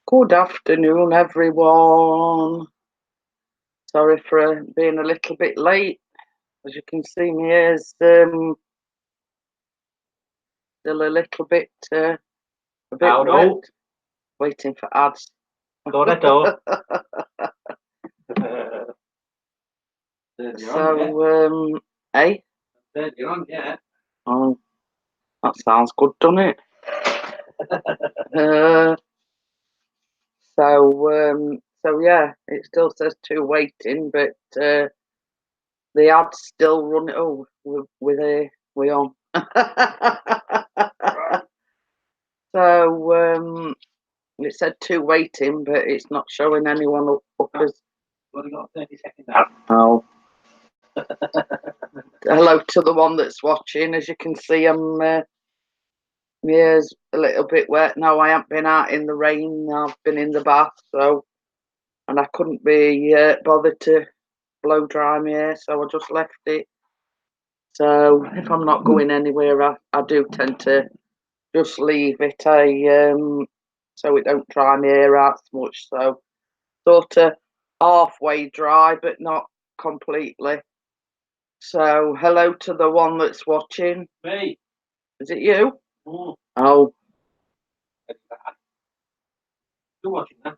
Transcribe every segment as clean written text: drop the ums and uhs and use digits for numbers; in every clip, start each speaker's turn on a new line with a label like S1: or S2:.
S1: Good afternoon, everyone. Sorry for being a little bit late. As you can see, my hair's still a little bit wet. Waiting for ads. So, hey?
S2: You're on, yeah.
S1: Oh, that sounds good, doesn't it? So yeah, it still says 2 waiting, but the ad's still running. Oh, we're on. So it said 2 waiting, but it's not showing anyone up as.
S2: Well, we got 30 seconds out.
S1: Oh. Hello to the one that's watching. As you can see, my hair's a little bit wet now. I haven't been out in the rain. I've been in the bath, and I couldn't be bothered to blow dry my hair, so I just left it. So if I'm not going anywhere, I do tend to just leave it, so it don't dry my hair out so much. So sort of halfway dry, but not completely. So hello to the one that's watching.
S2: Me.
S1: Is it you?
S2: Mm.
S1: Oh.
S2: You're watching that.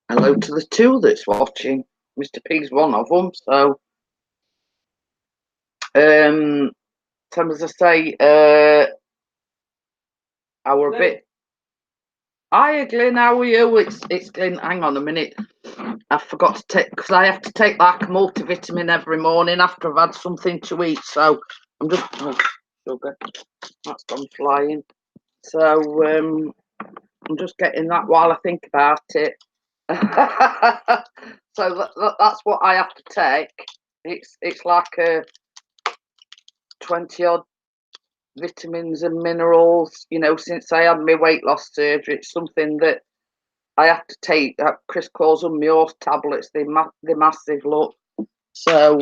S1: Hello to the 2 that's watching. Mr. P's one of them. So as I say, I were a bit. Hiya, Glyn, how are you? It's Glyn. Hang on a minute. I forgot to take, because I have to take like a multivitamin every morning after I've had something to eat. So I'm just, oh, sugar, that's gone flying. So I'm just getting that while I think about it. So that's what I have to take. It's like a 20 odd vitamins and minerals. You know, since I had my weight loss surgery, it's something that I have to take. Chris calls them Muir tablets. They're massive. Look. So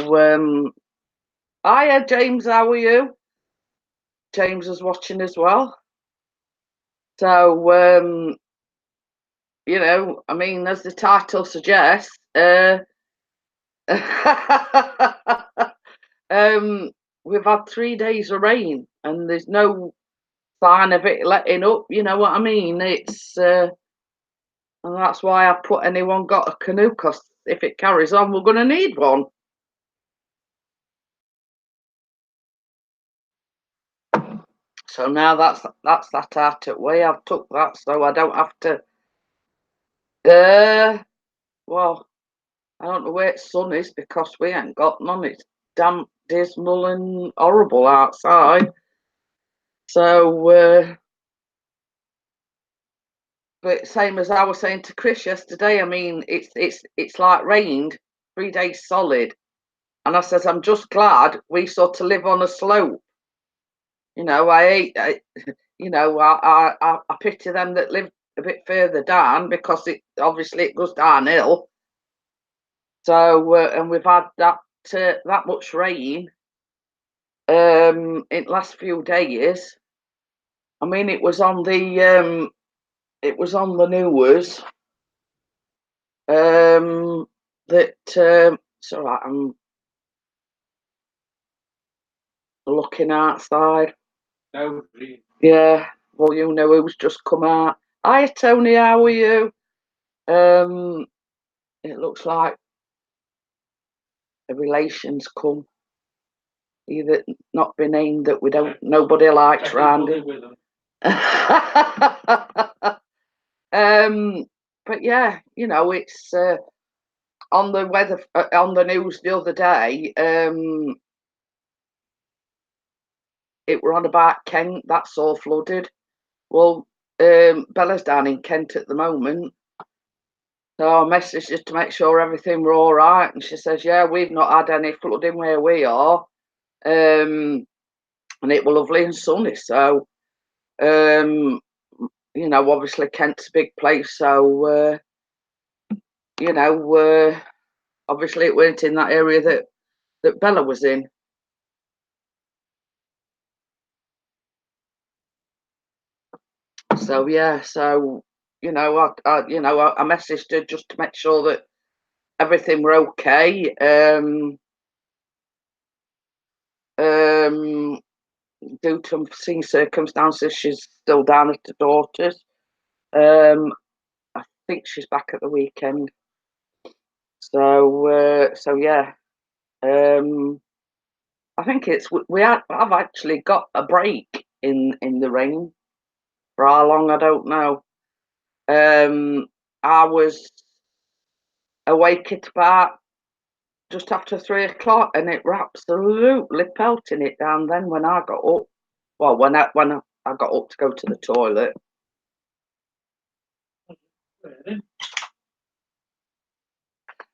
S1: hiya, James. How are you? James is watching as well. So you know, I mean, as the title suggests, we've had 3 days of rain, and there's no sign of it letting up. You know what I mean? And that's why I put anyone got a canoe, because if it carries on, we're going to need one. So now that's that out of the way. I've took that, so I don't have to. Well, I don't know where its sun is, because we ain't got none. It's damp, dismal, and horrible outside. So, but same as I was saying to Chris yesterday, I mean, it's like rained 3 days solid, and I says I'm just glad we sort of live on a slope. You know, I pity them that live a bit further down, because it obviously it goes downhill. So and we've had that much rain in the last few days. I mean, it was on the news that so I'm looking outside.
S2: No.
S1: Yeah, well, you know who's just come out. Hi, Tony, how are you? It looks like a relation's come. Either not been named, that we don't, nobody likes round it. But yeah, you know, it's on the weather on the news the other day. It were on about Kent, that's all flooded. Well, Bella's down in Kent at the moment. So I messaged her to make sure everything were all right, and she says, "Yeah, we've not had any flooding where we are, and it were lovely and sunny." So, you know, obviously Kent's a big place, so you know, obviously it weren't in that area that Bella was in. So yeah, so I messaged her just to make sure that everything were okay. Due to unforeseen circumstances, she's still down at her daughter's. I think she's back at the weekend. So yeah. I think I've actually got a break in the rain. For how long, I don't know. I was awake at about just after 3 o'clock, and it were absolutely pelting it down. Then when I got up, well, when I got up to go to the toilet. I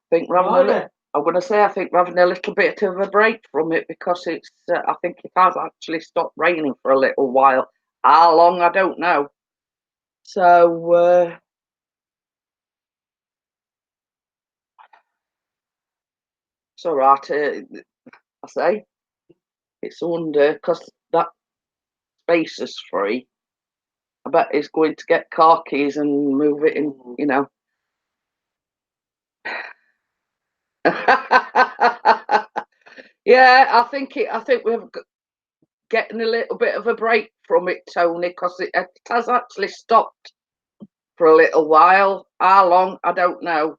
S1: think I'm going to say I think we're having a little bit of a break from it because it's. I think it has actually stopped raining for a little while. How long, I don't know. So it's all right. I say it's under because that space is free. I bet he's going to get car keys and move it in. Yeah, I think we're getting a little bit of a break from it, Tony, because it has actually stopped for a little while. How long, I don't know,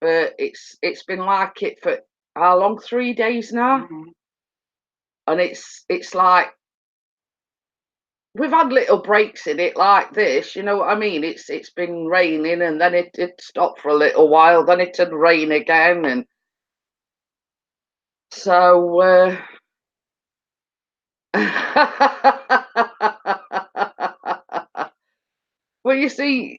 S1: but it's been like it for how long? 3 days now, and it's like we've had little breaks in it like this. You know what I mean? It's been raining, and then it stopped for a little while, then it'd rain again, and so. Well, you see,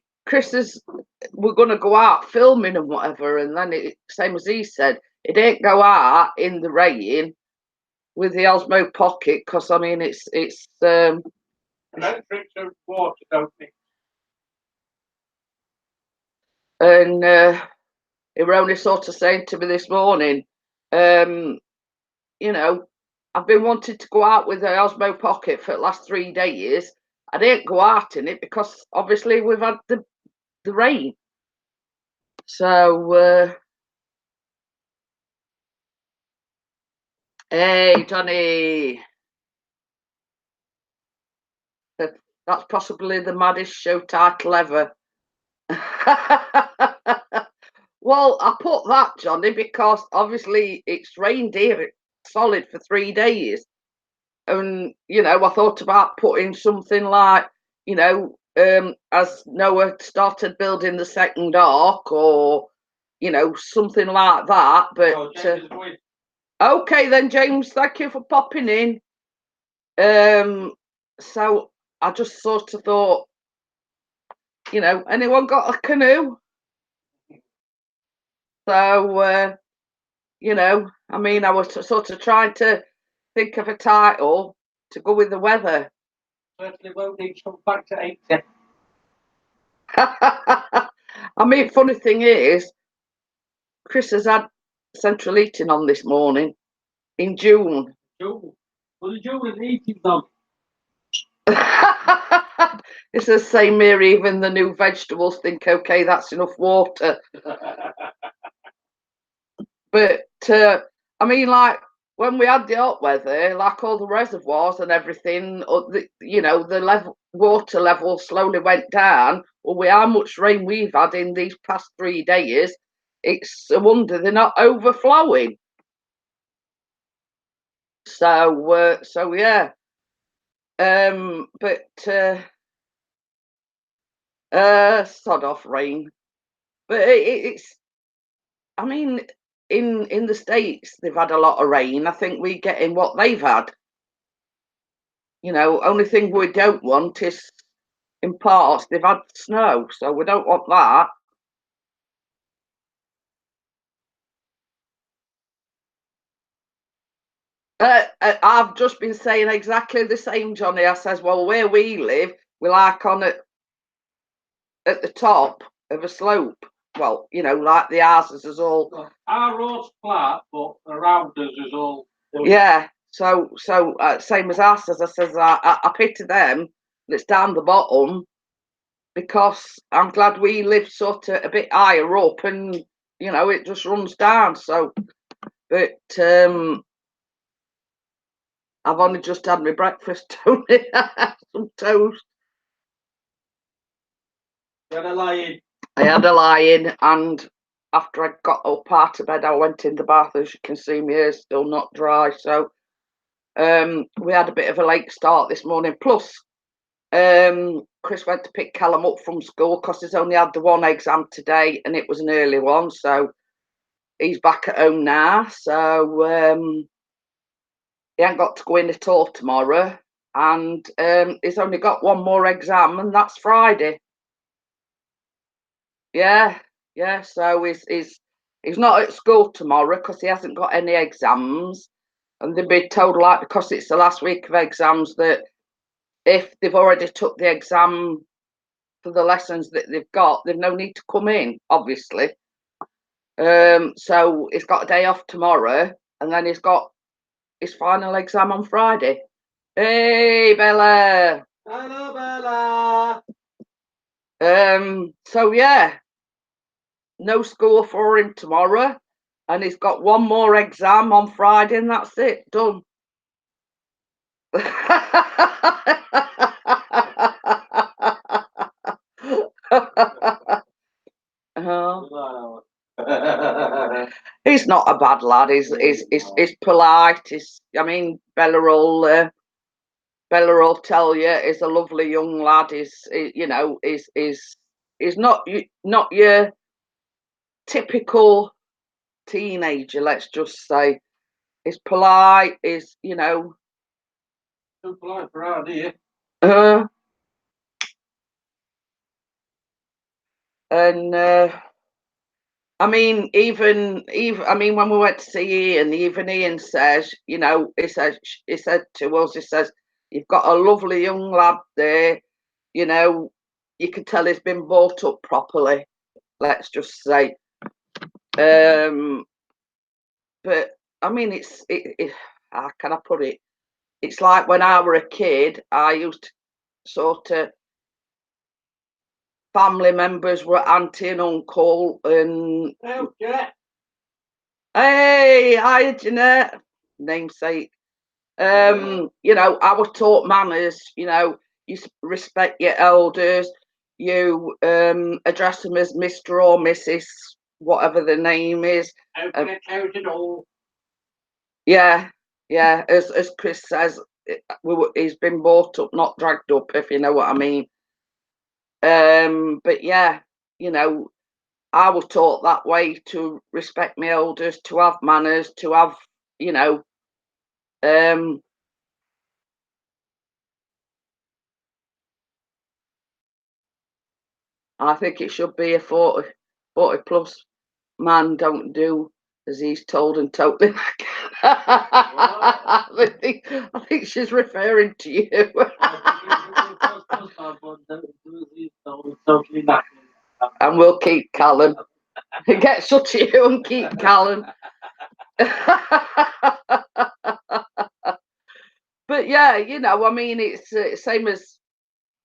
S1: we're going to go out filming and whatever, and then same as he said, it ain't go out in the rain with the Osmo Pocket because I mean it's
S2: Electric and water don't mix.
S1: And he were only sort of saying to me this morning, I've been wanting to go out with the Osmo Pocket for the last 3 days. I didn't go out in it because obviously we've had the rain. So, hey, Johnny, that's possibly the maddest show title ever. Well, I put that, Johnny, because obviously it's rained here solid for 3 days. And, I thought about putting something like, as Noah started building the second ark or, something like that. But okay then, James, thank you for popping in. So I just sort of thought, anyone got a canoe? So, I mean, I was sort of trying to think of a title to go with the weather.
S2: Certainly won't need some back to 80.
S1: I mean, funny thing is, Chris has had central heating on this morning in June.
S2: Well, the June is heating's on.
S1: It's the same here, even the new vegetables think, okay, that's enough water. But, I mean, like, when we had the hot weather, like all the reservoirs and everything, the water level slowly went down. Well, with how much rain we've had in these past 3 days, it's a wonder they're not overflowing. So yeah. But sod off rain. But it's. I mean, in the States they've had a lot of rain. I think we're getting what they've had. Only thing we don't want is in parts they've had snow, so we don't want that. I've just been saying exactly the same, Johnny. I says, well, where we live, we're like on at the top of a slope. Well, like the houses is all.
S2: Our road's flat, but around us is all.
S1: Yeah. So same as us, as I says, I pity them that's down the bottom because I'm glad we live sort of a bit higher up, and it just runs down. So, but I've only just had my breakfast, Tony. Some toast.
S2: You had a lie-in.
S1: I had a lie-in, and after I got up out of bed, I went in the bath. As you can see, my hair's still not dry. So we had a bit of a late start this morning. Plus, Chris went to pick Callum up from school because he's only had the one exam today, and it was an early one. So he's back at home now. So he ain't got to go in at all tomorrow, and he's only got one more exam, and that's Friday. Yeah, yeah. So he's not at school tomorrow because he hasn't got any exams, and they've been told, like, because it's the last week of exams, that if they've already took the exam for the lessons that they've got, they've no need to come in, obviously. So he's got a day off tomorrow, and then he's got his final exam on Friday. Hey, Bella.
S2: Hello, Bella.
S1: So yeah, no school for him tomorrow, and he's got one more exam on Friday, and that's it, done.
S2: Wow.
S1: He's not a bad lad. He's polite. Bella will tell you he's a lovely young lad. He's not your typical teenager. Let's just say he's polite.
S2: Too polite for around here.
S1: And even when we went to see Ian, even Ian says, he said to us, he says, you've got a lovely young lad there, you can tell he's been brought up properly, let's just say. But how can I put it? It's like when I were a kid, I used to sort of, family members were auntie and uncle, and
S2: Oh, yeah.
S1: hey, hi Jeanette, namesake. I was taught manners. You respect your elders. You address them as Mr. or Mrs. whatever the name is. Yeah, yeah. As Chris says, he's been brought up, not dragged up, if you know what I mean. But yeah, I was taught that way, to respect my elders, to have manners, to have, I think it should be a 40 plus man don't do as he's told, and totally. I think she's referring to you. And we'll keep Callum. Get such a you and keep Callum. But yeah, it's same as,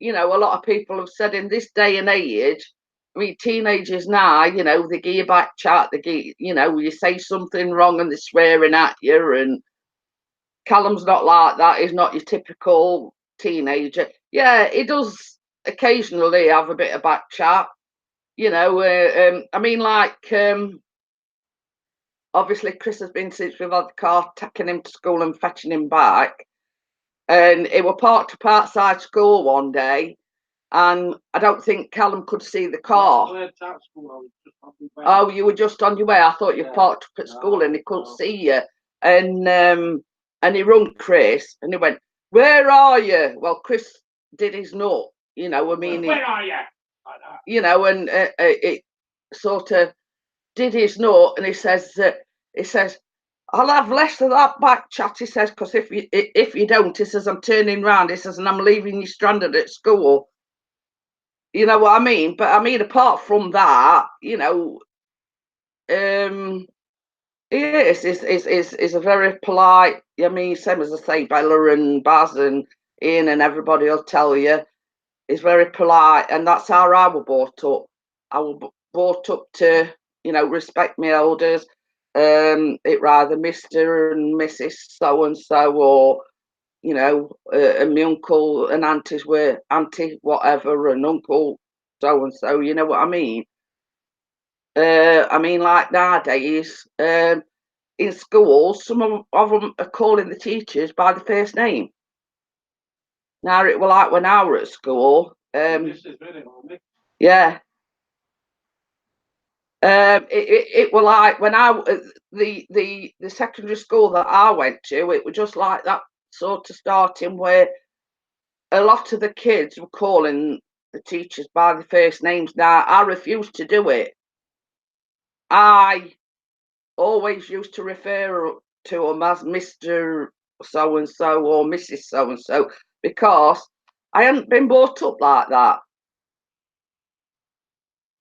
S1: a lot of people have said in this day and age. Teenagers now, they give you back chat, you say something wrong and they're swearing at you. And Callum's not like that. He's not your typical teenager. Yeah, he does occasionally have a bit of back chat, obviously Chris has been, since we've had the car, taking him to school and fetching him back. And he were parked up outside school one day, and I don't think Callum could see the car. Oh, you were just on your way. I thought you parked up at school and he couldn't see you. And he rung Chris and he went, "Where are you?" Well, Chris did his nut,
S2: where are you?
S1: And it sort of did his nut, and he says, "I'll have less of that back chat," he says, "because if you don't," he says, "I'm turning round," he says, "and I'm leaving you stranded at school." You know what I mean? But apart from that, he is a very polite. Same as I say, Bella and Baz and Ian and everybody will tell you. He's very polite, and that's how I was brought up. I was brought up to, respect my elders. It rather Mr. and Mrs. So and so, or and my uncle and aunties were auntie whatever, and uncle so and so. You know what I mean? Like nowadays, in school, some of them are calling the teachers by the first name. Now it was like when I was at school. Yeah. It was like when the secondary school that I went to, it was just like that sort of starting where a lot of the kids were calling the teachers by the first names. Now I refused to do it. I always used to refer to them as Mr. So and so or Mrs. So and so because I hadn't been brought up like that.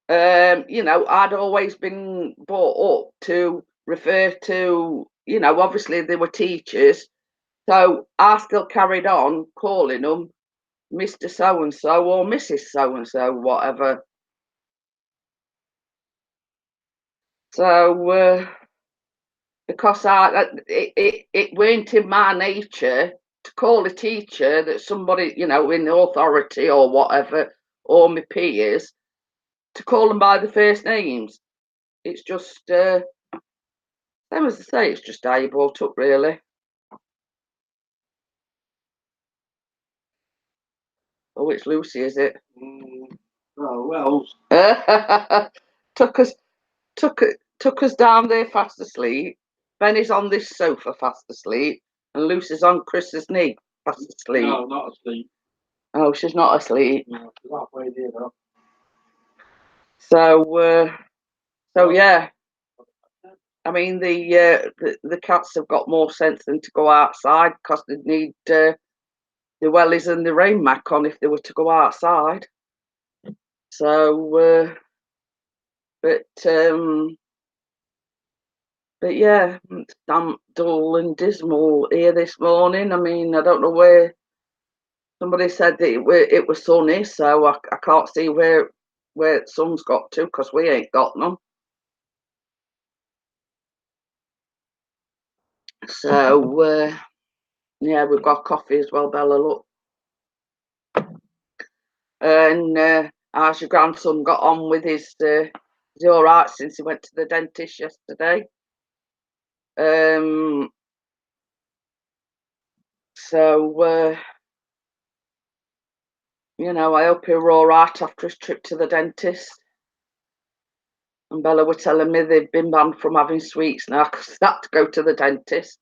S1: I'd always been brought up to refer to, obviously they were teachers. So I still carried on calling them Mr. So and so or Mrs. So and so, whatever. So, because it weren't in my nature to call a teacher that somebody, in the authority or whatever, or my peers, to call them by the first names. It's just, same as I say, it's just how you brought up, really. Oh, it's Lucy, is it?
S2: Oh, well.
S1: took us, took us down there fast asleep. Benny's on this sofa fast asleep, and Lucy's on Chris's knee fast asleep.
S2: No, not asleep.
S1: Oh, she's not asleep.
S2: No, she's halfway there though.
S1: So yeah. I mean, the cats have got more sense than to go outside because they need the wellies and the rain mac on if they were to go outside. So, but yeah, it's damp, dull, and dismal here this morning. I mean, I don't know where. Somebody said that it was sunny, so I can't see where the sun's got to because we ain't got none. So, yeah, we've got coffee as well, Bella. Look, and how's your grandson got on with his? Is he all right since he went to the dentist yesterday? So, I hope he'll all right after his trip to the dentist. And Bella were telling me they've been banned from having sweets now because they had to go to the dentist.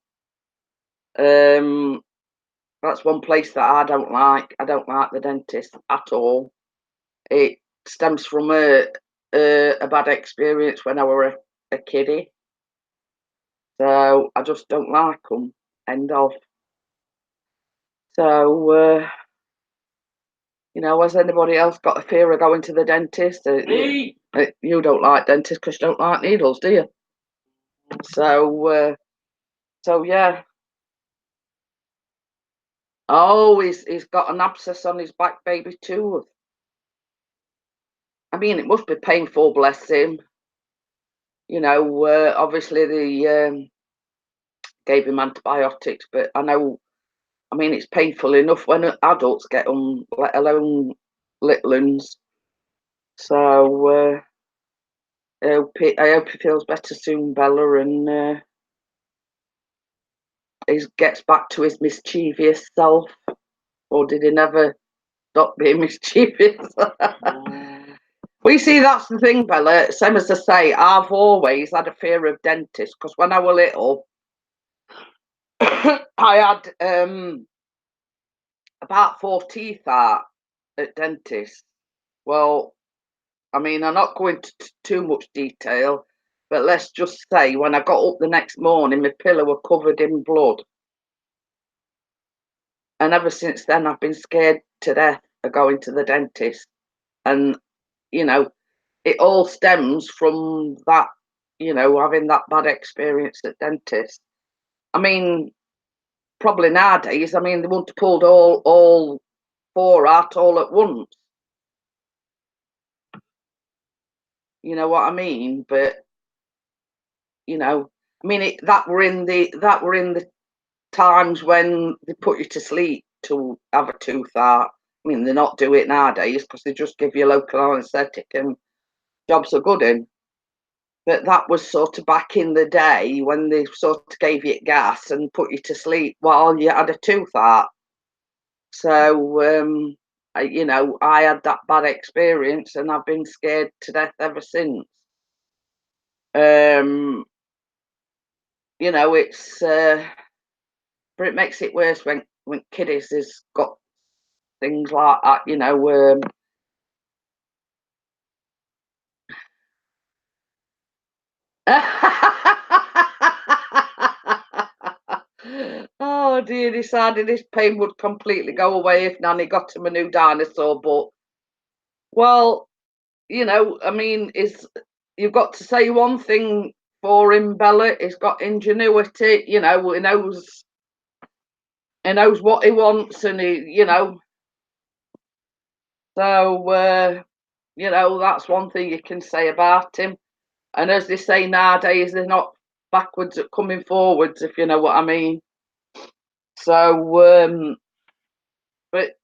S1: That's one place that I don't like. I don't like the dentist at all. It stems from a bad experience when I were a kiddie. So I just don't like them. End of. So, has anybody else got a fear of going to the dentist?
S2: Me?
S1: You don't like dentists because you don't like needles, do you? So yeah. Oh, he's got an abscess on his back baby tooth. I mean, it must be painful, bless him. Obviously they gave him antibiotics, but I mean, it's painful enough when adults get them, let alone little ones. So I hope he feels better soon, Bella, and he gets back to his mischievous self. Or did he never stop being mischievous? We see that's the thing, Bella. Same as I say, I've always had a fear of dentists because when I was little, I had about 4 teeth out at dentists. Well, I mean, I'm not going to too much detail, but let's just say when I got up the next morning, my pillow was covered in blood. And ever since then, I've been scared to death of going to the dentist. And, it all stems from that, having that bad experience at dentists. I mean, probably nowadays, I mean, they wouldn't have pulled all four out all at once. You know what I mean? But you know, I mean that were in the times when they put you to sleep to have a tooth out. I mean, they're not doing it nowadays because they just give you local anaesthetic and jobs are good in. But that was sort of back in the day when they sort of gave you gas and put you to sleep while you had a tooth out. So, you know, I had that bad experience and I've been scared to death ever since. You know, but it makes it worse when kiddies has got things like that, you know. Oh dear, decided his pain would completely go away if Nanny got him a new dinosaur. But, well, you know, I mean, you've got to say one thing for him, Bella. He's got ingenuity, you know, he knows what he wants, and you know, so you know, that's one thing you can say about him. And as they say nowadays, they're not backwards at coming forwards, if you know what I mean. So, but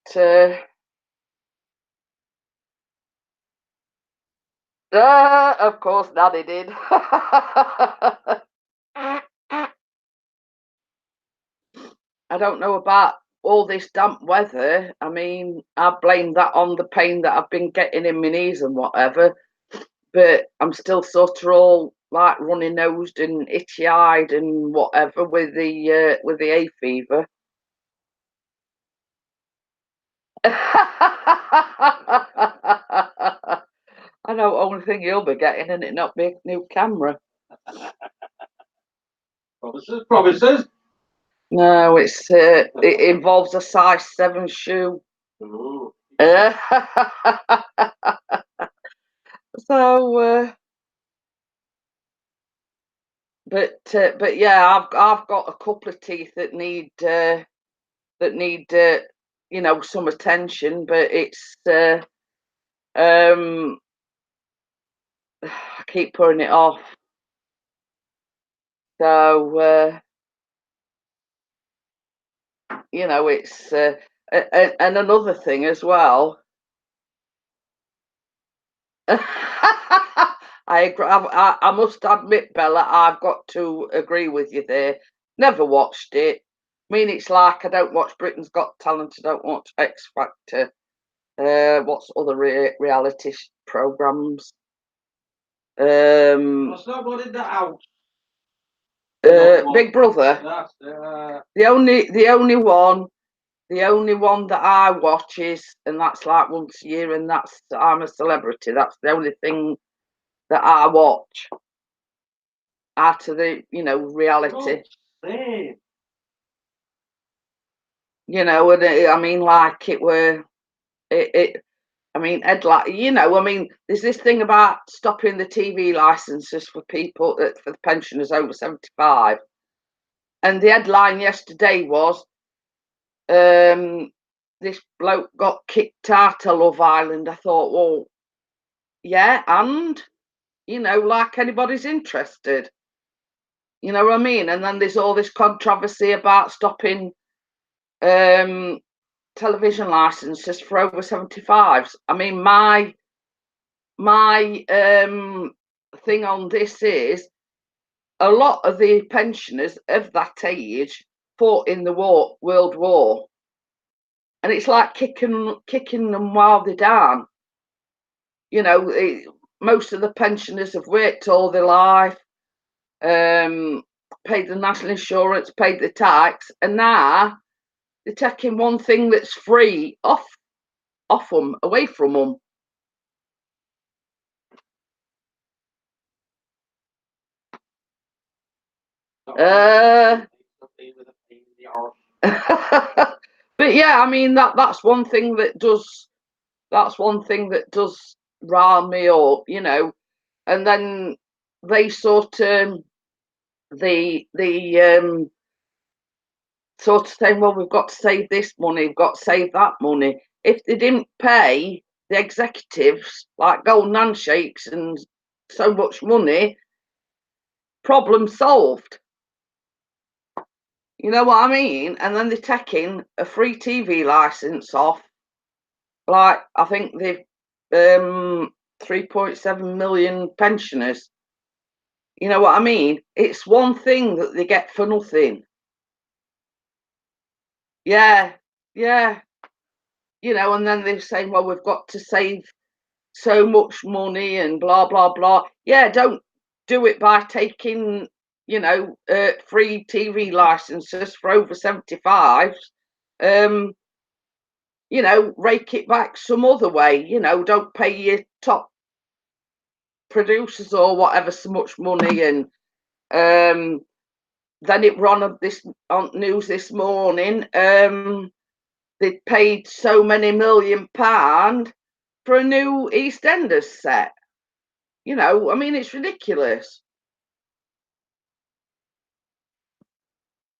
S1: of course, Nanny did. I don't know about all this damp weather. I mean, I blame that on the pain that I've been getting in my knees and whatever. But I'm still sort of all like runny nosed and itchy eyed and whatever with the hay fever. I know only thing you'll be getting, and it not be a new camera.
S2: Promises.
S1: No, it involves a size 7 shoe.
S2: Ooh.
S1: So, but yeah, I've got a couple of teeth that need you know, some attention, but it's I keep putting it off. So, you know, it's and another thing as well. I agree. I must admit, Bella, I've got to agree with you there. Never watched it. I mean, it's like I don't watch Britain's Got Talent. I don't watch X Factor. What's other reality programs?
S2: What's that one in the house?
S1: Big Brother.
S2: That's
S1: the only one that I watch is, and that's like once a year, and that's I'm a Celebrity. That's the only thing that I watch out of the, you know, reality. You know, and I mean, like it. I mean, Ed, like, you know, I mean, there's this thing about stopping the TV licenses for people for the pensioners over 75, and the headline yesterday was, this bloke got kicked out of Love Island. I thought, well, yeah, and you know, like anybody's interested. You know what I mean? And then there's all this controversy about stopping television licenses for over 75s. I mean, my thing on this is a lot of the pensioners of that age fought in the World War, and it's like kicking them while they're down. You know, most of the pensioners have worked all their life, paid the national insurance, paid the tax, and now they're taking one thing that's free off them, away from them. But yeah, I mean that's one thing that does rile me up, you know. And then they sort sort of saying, well, we've got to save this money, we've got to save that money. if they didn't pay the executives like golden handshakes and so much money, problem solved. You know what I mean? And then they're taking a free TV license off. Like, I think they've 3.7 million pensioners. You know what I mean? It's one thing that they get for nothing. Yeah, yeah. You know, and then they're saying, well, we've got to save so much money and blah, blah, blah. Yeah, don't do it by taking, you know, free TV licenses for over 75s. You know, rake it back some other way. You know, don't pay your top producers or whatever so much money. And then it were on news this morning. They paid so many £1 million for a new EastEnders set. You know, I mean, it's ridiculous.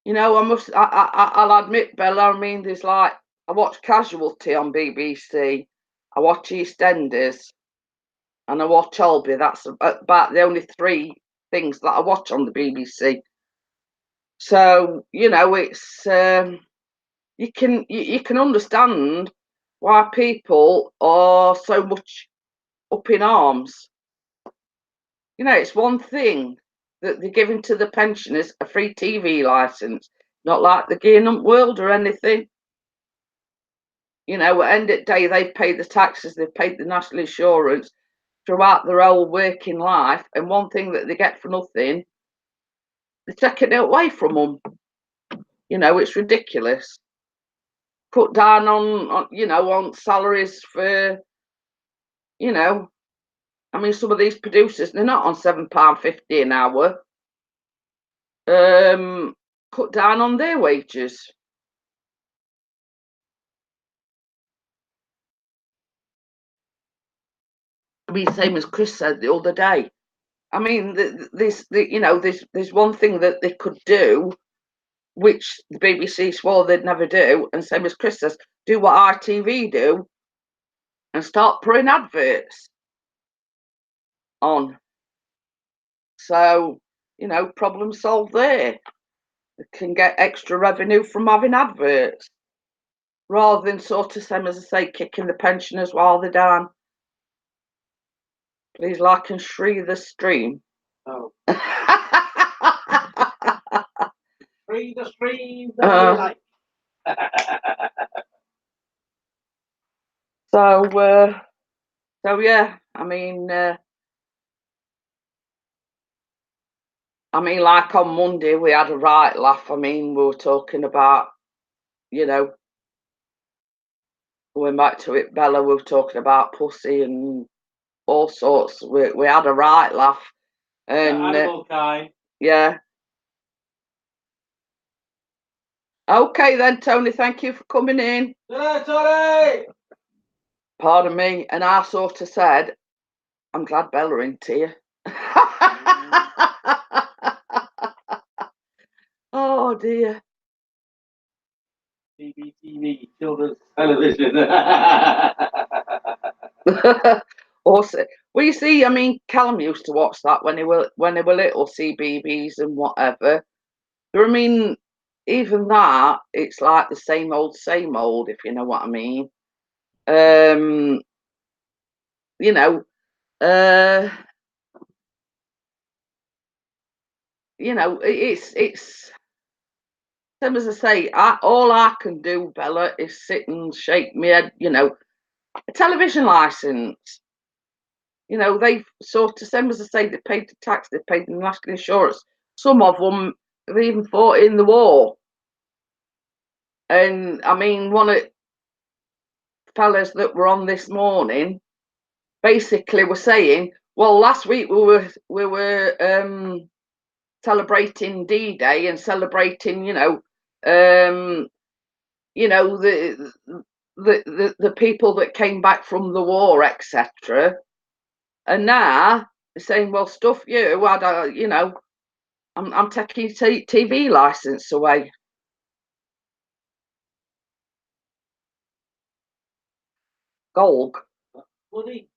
S1: You know, I'll admit, Bella, I mean, there's like, I watch Casualty on BBC, I watch EastEnders, and I watch Olby. That's about the only three things that I watch on the BBC. So, you know, it's you can understand why people are so much up in arms. You know, it's one thing that they're giving to the pensioners a free TV license, not like the Gearnut World or anything. You know, at the end of the day, they've paid the taxes, they've paid the national insurance throughout their whole working life, and one thing that they get for nothing, they're taking it away from them. You know, it's ridiculous. Cut down on you know, on salaries for, you know, I mean, some of these producers, they're not on £7.50 an hour. Cut down on their wages. I mean, same as Chris said the other day. I mean, there's one thing that they could do, which the BBC swore they'd never do, and same as Chris says, do what ITV do and start putting adverts on. So, you know, problem solved there. They can get extra revenue from having adverts rather than sort of, same as I say, kicking the pensioners while they're down. Please like and share the stream.
S2: Oh. Free the stream. Like.
S1: So yeah, I mean, like on Monday we had a right laugh. I mean, we were talking about, you know, we went back to it, Bella, we were talking about pussy and all sorts. We had a right laugh. And
S2: animal kind.
S1: Yeah. Okay then, Tony, thank you for coming in.
S2: Yeah, Tony!
S1: Pardon me. And I sort of said, I'm glad Bella ain't here. Oh dear.
S2: CBeebies, children's television.
S1: Also, well, you see, I mean, Callum used to watch that when they were little, CBeebies and whatever. I mean, even that, it's like the same old, if you know what I mean. You know, you know, it's same as I say. All I can do, Bella, is sit and shake my head. You know, a television license. You know, they've sort of, same as I say, they paid the tax, they paid the national insurance. Some of them have even fought in the war. And I mean, one of the fellas that were on this morning basically were saying, well, last week we were celebrating D-Day and celebrating, the people that came back from the war, etc. And now they're saying, well, stuff you, I don't, you know, I'm taking your TV license away. Golg.
S2: Bloody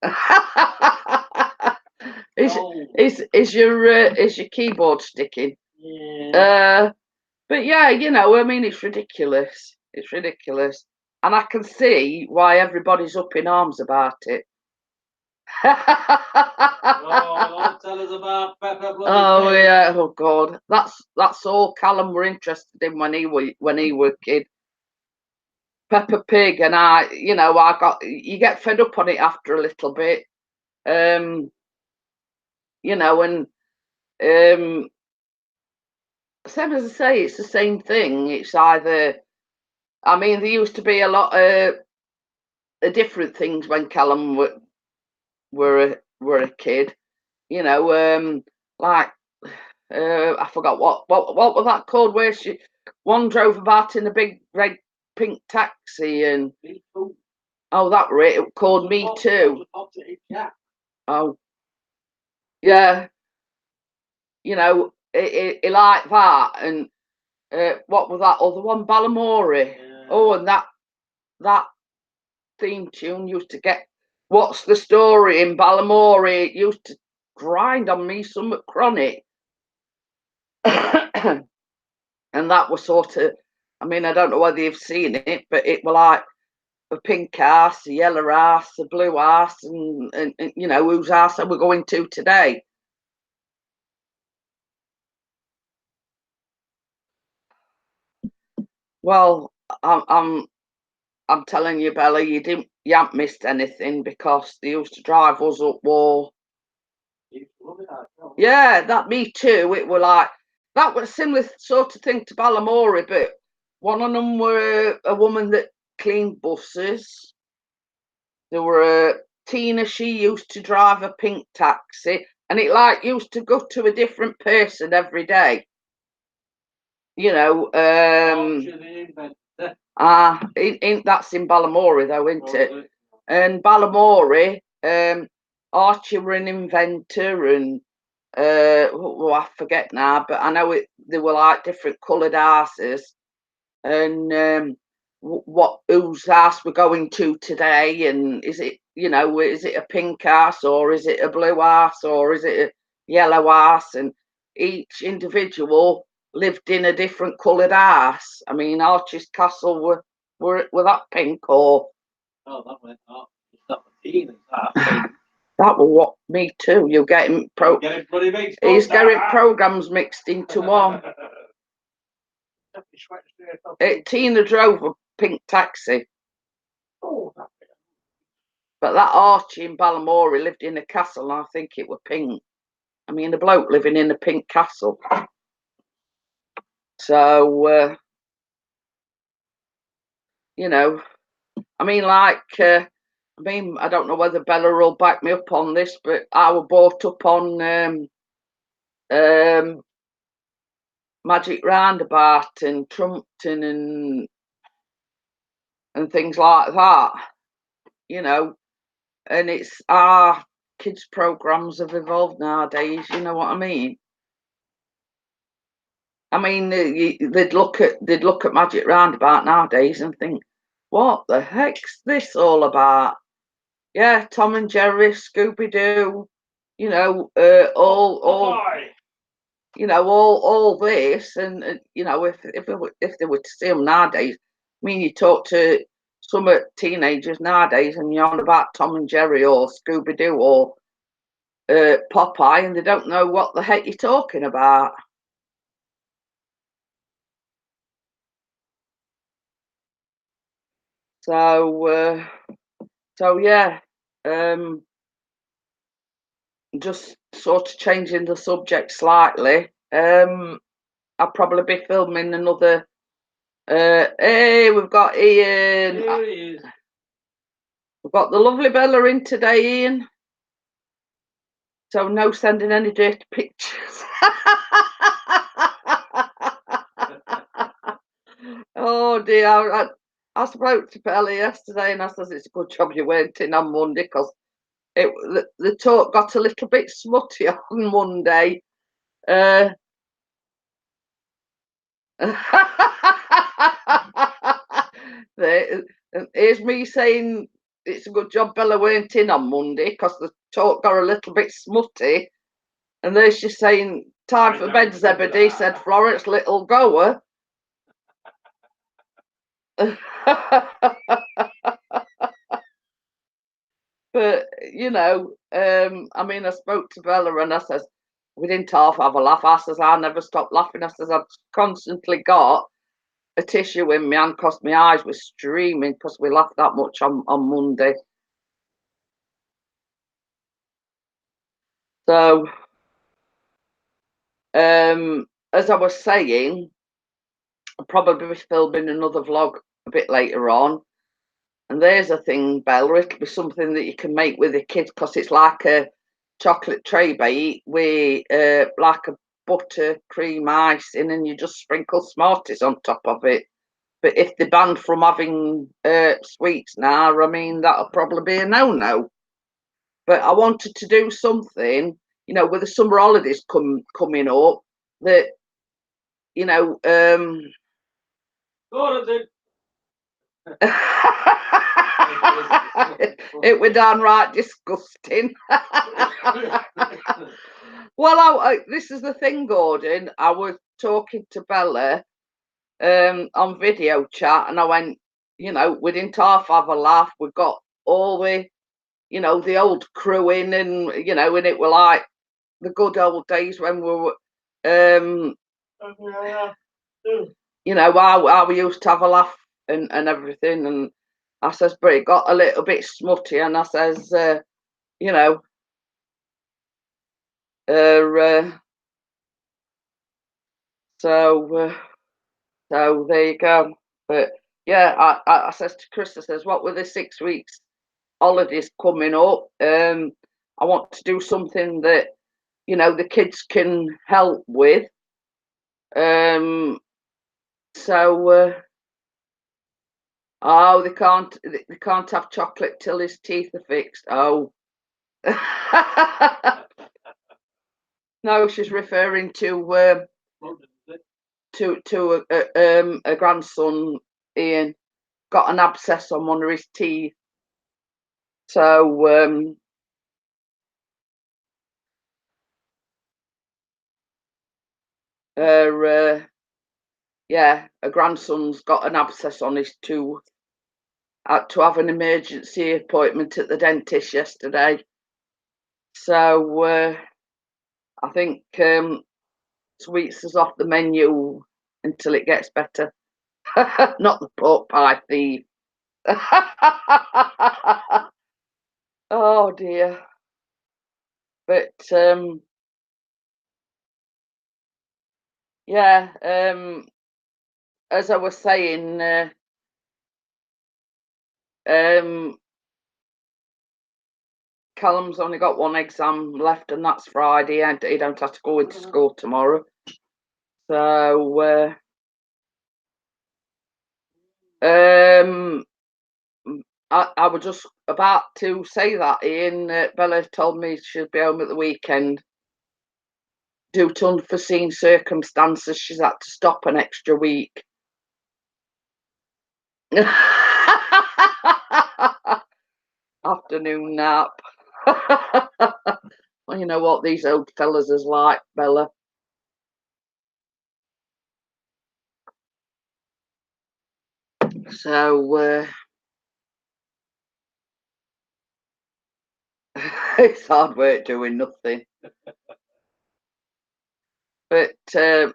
S1: is
S2: gold.
S1: is your keyboard sticking?
S2: Yeah.
S1: But yeah, you know, I mean, it's ridiculous. It's ridiculous, and I can see why everybody's up in arms about it.
S2: Oh, don't tell us about Pepper Bloody
S1: Oh
S2: Pig.
S1: yeah, oh god, that's all Callum were interested in when he were a kid. Peppa Pig, and you know, you get fed up on it after a little bit, you know, and same as I say, it's the same thing. It's either, I mean, there used to be a lot of different things when Callum were a kid, you know, like I forgot what was that called, where one drove about in a big red pink taxi, and oh, that were it called Me Too. Oh yeah, you know, it like that, and what was that other one, Balamory?
S2: Yeah.
S1: Oh, and that theme tune used to get, what's the story in Balamory? It used to grind on me somewhat chronic. And that was sort of, I mean, I don't know whether you've seen it, but it was like a pink ass, a yellow ass, a blue ass, and you know, whose ass are we going to today? Well, I'm telling you, Bella, you haven't missed anything, because they used to drive us up war. Yeah, that Me Too. It were like, that was a similar sort of thing to Balamory, but one of them were a woman that cleaned buses. There were Tina. She used to drive a pink taxi, and it like used to go to a different person every day. You know, that's in Balamory though, isn't it? And Balamory, Archie were an inventor, and I forget now, but I know they were like different coloured asses, and whose ass we're going to today, and is it, you know, is it a pink ass, or is it a blue ass, or is it a yellow ass, and each individual lived in a different coloured ass. I mean, Archie's castle were that pink, or
S2: oh, that went up. That was Tina's that.
S1: That was what Me Too. You're getting he's getting programs mixed into one. Tina drove a pink taxi.
S2: Oh,
S1: but that Archie in Balamory lived in a castle, and I think it was pink. I mean, a bloke living in a pink castle. So, you know, I mean, like, I don't know whether Bella will back me up on this, but I was brought up on Magic Roundabout and Trumpton and things like that, you know, and it's our kids' programs have evolved nowadays, you know what I mean? I mean, they'd look at Magic Roundabout nowadays and think, what the heck's this all about? Yeah, Tom and Jerry, Scooby Doo, you know, all you know, all this, and you know, if they were to see them nowadays, I mean, you talk to some teenagers nowadays, and you're on about Tom and Jerry or Scooby Doo or Popeye, and they don't know what the heck you're talking about. So yeah, just sort of changing the subject slightly. I'll probably be filming another. Hey, we've got Ian.
S2: Here he is.
S1: We've got the lovely Bella in today, Ian. So no sending any dirty pictures. Oh dear, I spoke to Bella yesterday, and I said it's a good job you weren't in on Monday, because the talk got a little bit smutty on Monday. Here's me saying it's a good job Bella weren't in on Monday because the talk got a little bit smutty. And there she's saying, time for bed, Zebedee, said Florence, little goer. But, you know, I mean, I spoke to Bella and I says, we didn't half have a laugh. I says, I never stopped laughing. I says, I've constantly got a tissue in my hand because my eyes were streaming because we laughed that much on Monday. So, as I was saying, I'll probably be filming another vlog a bit later on. And there's a thing, Bella, it'll be something that you can make with the kids because it's like a chocolate tray bake with like a butter cream icing, and you just sprinkle Smarties on top of it. But if they're banned from having sweets now, I mean, that'll probably be a no-no. But I wanted to do something, you know, with the summer holidays coming up, that, you know, it were downright disgusting. Well, this is the thing, Gordon. I was talking to Bella on video chat, and I went, you know, we didn't half have a laugh. We got all the, you know, the old crew in, and you know, and it were like the good old days when we were, you know, how we used to have a laugh and everything. And I says, but it got a little bit smutty, and I says, you know, so there you go. But yeah, I says to Chris, I says, what were the 6 weeks holidays coming up? I want to do something that, you know, the kids can help with. So oh, they can't have chocolate till his teeth are fixed. Oh. No, she's referring to a grandson, Ian, got an abscess on one of his teeth. So yeah, a grandson's got an abscess on his tooth. Had to have an emergency appointment at the dentist yesterday. So I think sweets is off the menu until it gets better. Not the pork pie thief. Oh dear. But yeah, as I was saying, Callum's only got one exam left, and that's Friday, and he don't have to go into school tomorrow. So I was just about to say that, Ian. Bella told me she'd be home at the weekend. Due to unforeseen circumstances, she's had to stop an extra week. Afternoon nap. Well, you know what these old fellas is like, Bella. So it's hard work doing nothing. But yeah.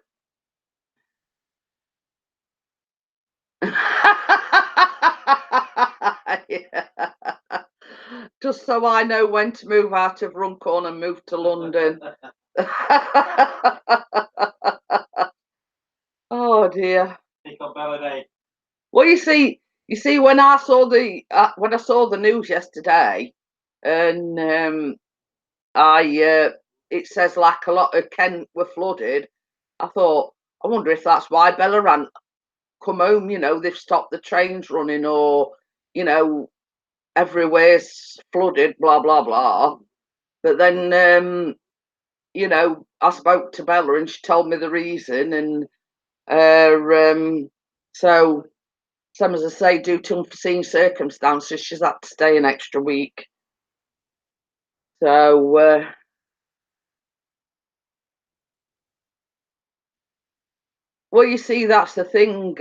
S1: Just so I know when to move out of Runcorn and move to London. Oh dear. Well, you see, when I saw the news yesterday, and it says like a lot of Kent were flooded. I thought, I wonder if that's why Bella ran come home. You know, they've stopped the trains running, or you know, everywhere's flooded. Blah blah blah. But then, you know, I spoke to Bella and she told me the reason, and so some, as I say, due to unforeseen circumstances, she's had to stay an extra week. So, well, you see, that's the thing,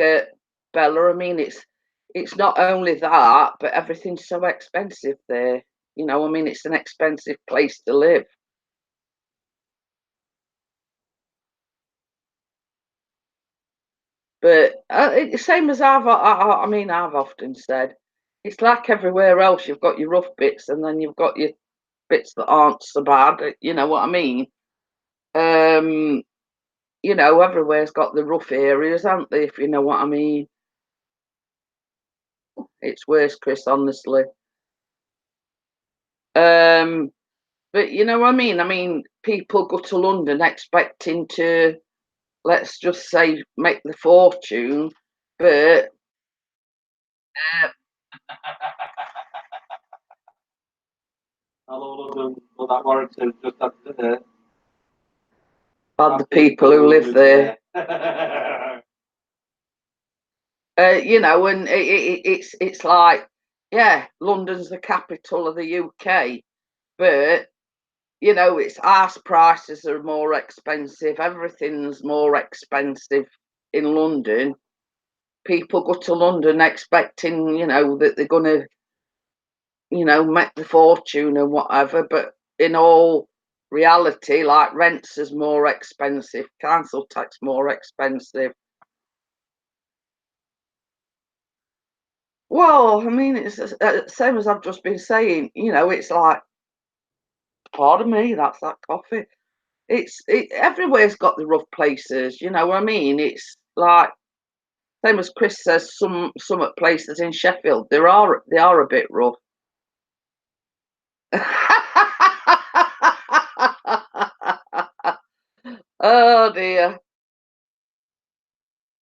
S1: Bella. I mean, it's not only that, but everything's so expensive there. You know, I mean, it's an expensive place to live. But same as I mean, I've often said, it's like everywhere else. You've got your rough bits, and then you've got your bits that aren't so bad. You know what I mean? Um, you know, everywhere's got the rough areas, haven't they? If you know what I mean. It's worse, Chris, honestly. Um, but you know what I mean? I mean, people go to London expecting to, let's just say, make the fortune, but
S2: Hello, London. Well, that Warrington just had
S1: the people who live there. You know, and it's like, yeah, London's the capital of the UK, but you know, its house prices are more expensive. Everything's more expensive in London. People go to London expecting, you know, that they're going to, you know, make the fortune and whatever. But in all reality, like rents is more expensive, council tax more expensive. Well, I mean, it's the same as I've just been saying. You know, it's like, pardon me, that's that coffee. Everywhere's got the rough places. You know what I mean? It's like same as Chris says. Some at places in Sheffield, they are a bit rough. Oh dear.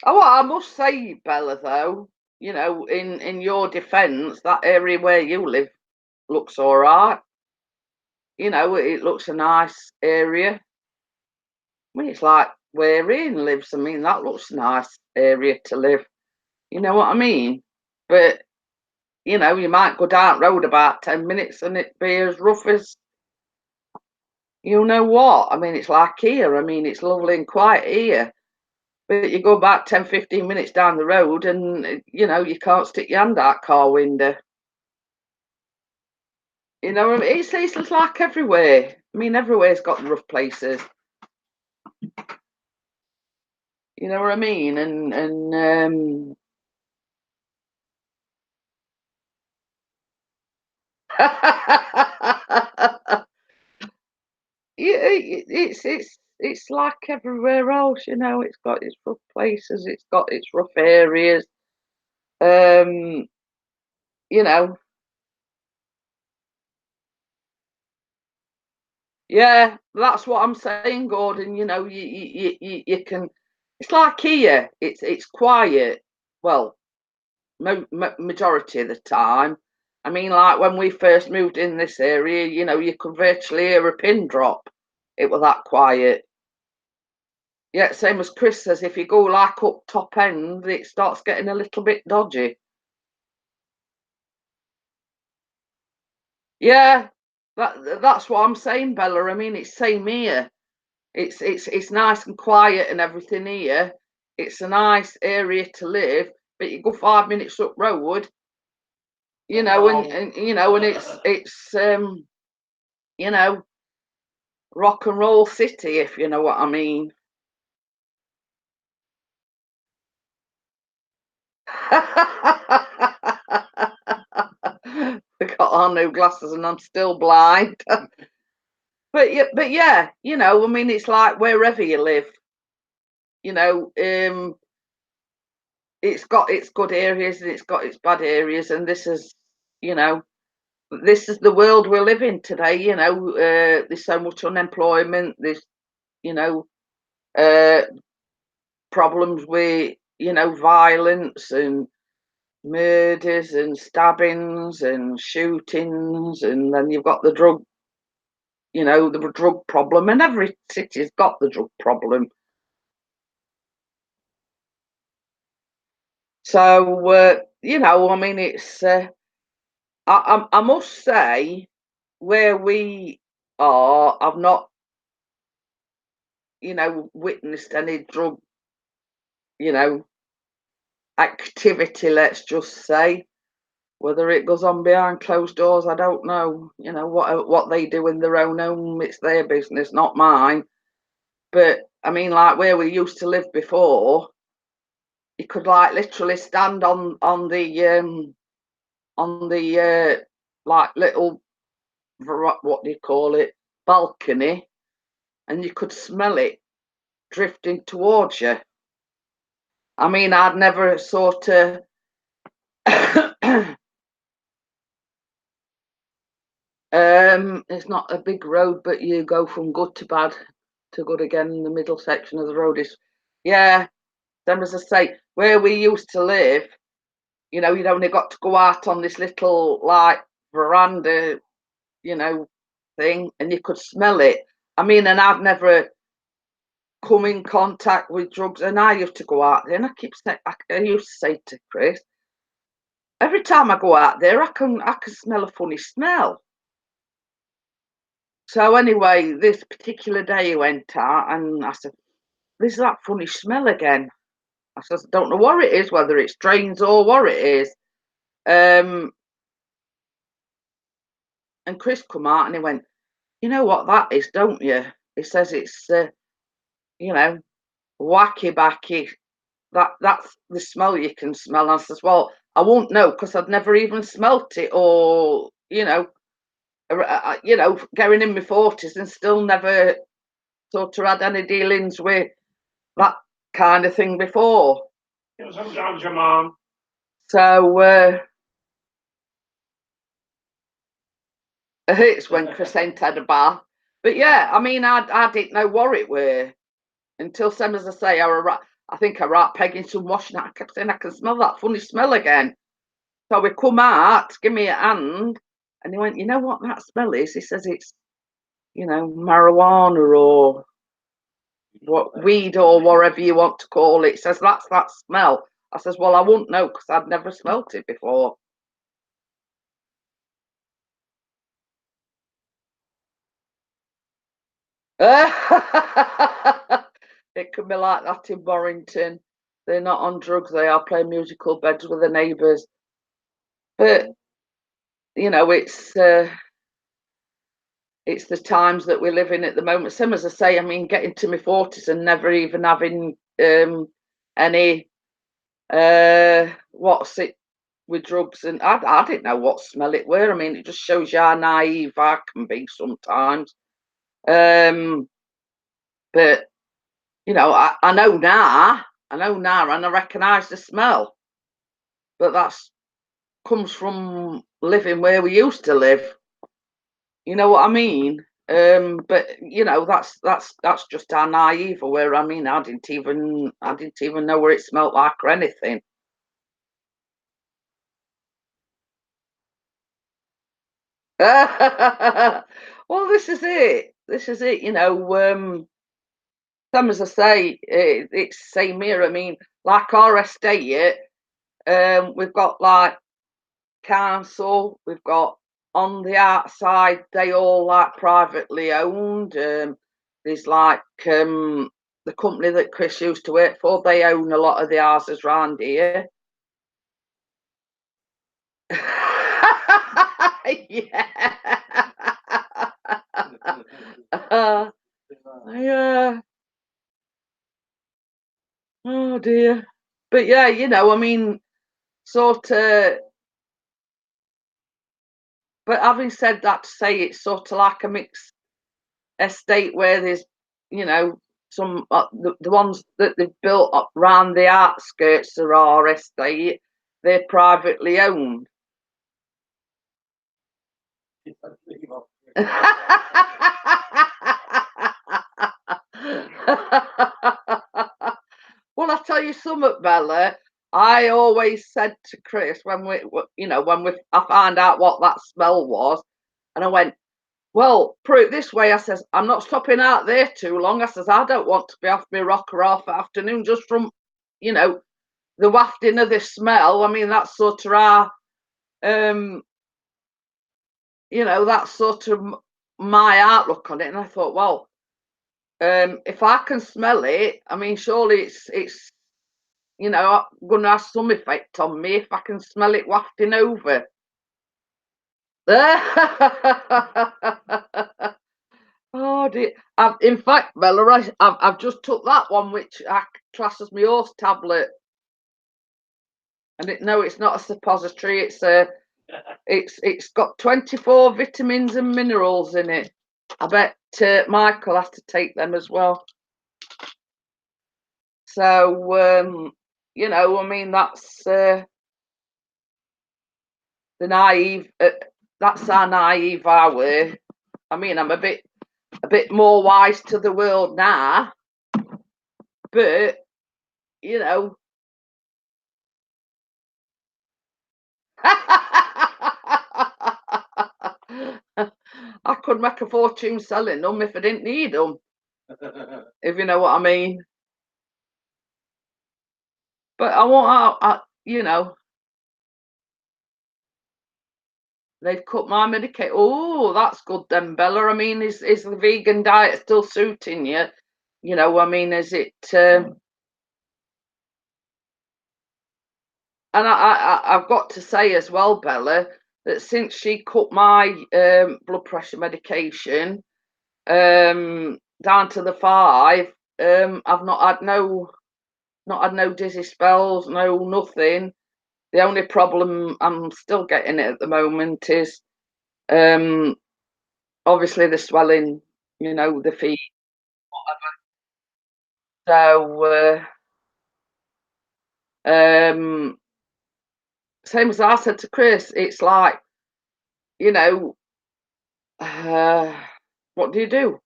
S1: Oh, well, I must say, Bella, though, you know, in your defence, that area where you live looks all right. You know, it looks a nice area. I mean, it's like where Ian lives. I mean, that looks a nice area to live. You know what I mean? But you know, you might go down road about 10 minutes and it be as rough as you know what. I mean, it's like here. I mean, it's lovely and quiet here. But you go back 10, 15 minutes down the road and, you know, you can't stick your hand out car window. You know, it's like everywhere. I mean, everywhere's got rough places. You know what I mean? Yeah, it's like everywhere else. You know, it's got its rough places. It's got its rough areas. Um, you know, yeah, that's what I'm saying, Gordon. You know, you can. It's like here. It's quiet. Well, majority of the time. I mean, like when we first moved in this area, you know, you could virtually hear a pin drop. It was that quiet. Yeah, same as Chris says, if you go like up top end, it starts getting a little bit dodgy. Yeah, that's what I'm saying, Bella. I mean, it's same here. It's nice and quiet and everything here. It's a nice area to live, but you go 5 minutes up road, you know, and you know, and it's you know, rock and roll city, if you know what I mean. I got on new glasses and I'm still blind. But yeah, you know, I mean, it's like wherever you live, you know, it's got its good areas and it's got its bad areas, and this is, you know, this is the world we live in today. You know, there's so much unemployment. There's, you know, uh, problems with, you know, violence and murders and stabbings and shootings, and then you've got the drug, you know, the drug problem, and every city's got the drug problem. So I mean, it's I must say where we are, I've not witnessed any drug you know activity. Let's just say. Whether it goes on behind closed doors, I don't know. What they do in their own home, it's their business, not mine. But I mean, like where we used to live before, you could like literally stand on the like little what do you call it, balcony, and you could smell it drifting towards you. I mean, I'd never sort of it's not a big road, but you go from good to bad to good again in the middle section of the road. Is yeah, then as I say, where we used to live, you'd only got to go out on this little like veranda, thing, and you could smell it. I mean, and I've never come in contact with drugs, and I used to go out there, and I keep saying, I used to say to Chris, every time I go out there, I can smell a funny smell. So anyway, this particular day he went out, and I said, "There's that funny smell again." I said, "I don't know what it is, whether it's drains or what it is." And Chris come out and he went, "You know what that is, don't you?" He says it's, wacky backy. That's the smell you can smell. And I says, "Well, I won't know because I'd never even smelt it, or getting in my 40s and still never sort of had any dealings with that kind of thing before."
S2: Sometimes your mom.
S1: So it's when Chris ain't had a bath. But yeah, I mean, I didn't know what it were until some, as I say, I think I right pegging some washing. I kept saying I can smell that funny smell again. So we come out, give me a hand, and he went, "You know what that smell is?" He says it's, marijuana or what, weed or whatever you want to call it. He says that's that smell. I says, "Well, I wouldn't know because I'd never smelt it before." It could be like that in Warrington. They're not on drugs. They are playing musical beds with the neighbours. But it's the times that we live in at the moment. Same as I say, I mean, getting to my 40s and never even having any what's it with drugs, and I didn't know what smell it were. I mean, it just shows you how naive I can be sometimes. But I know now. I know now, and I recognise the smell. But that's comes from living where we used to live. You know what I mean? But that's just how naive we were. I mean, I didn't even know what it smelt like or anything. Well, this is it. This is it. Some as I say, it's same here. I mean, like our estate, we've got like council, we've got on the outside, they all like privately owned. There's like the company that Chris used to work for, they own a lot of the houses round here. Yeah. Yeah. Oh dear. But yeah, I mean, sort of. But having said that, to say it's sort of like a mixed estate where there's, some the ones that they've built up around the outskirts of our estate, they're privately owned. Well, I tell you something, Bella. I always said to Chris I found out what that smell was, and I went, "Well, put it this way," I says, "I'm not stopping out there too long." I says, "I don't want to be off my rocker half afternoon just from, you know, the wafting of the smell. I mean, that's sort of our, you know, that's sort of my outlook on it. And I thought, well, if I can smell it, I mean, surely it's you know, going to have some effect on me if I can smell it wafting over. Oh dear! In fact, Bella, I've just took that one, which I class as my horse tablet, and no, it's not a suppository. It's got 24 vitamins and minerals in it. I bet Michael has to take them as well. So you know, I mean, that's the naive. That's how naive I were. I mean, I'm a bit more wise to the world now, but you know. I could make a fortune selling them if I didn't need them, if you know what I mean. But I want, you know, they've cut my medication. Oh, that's good then, Bella. I mean, is the vegan diet still suiting you? You know, I mean, is it? And I've got to say as well, Bella, that since she cut my blood pressure medication down to the 5, I've not had no dizzy spells, no nothing. The only problem I'm still getting it at the moment is obviously the swelling, you know, the feet, whatever. So same as I said to Chris, it's like, you know, uh, what do you do?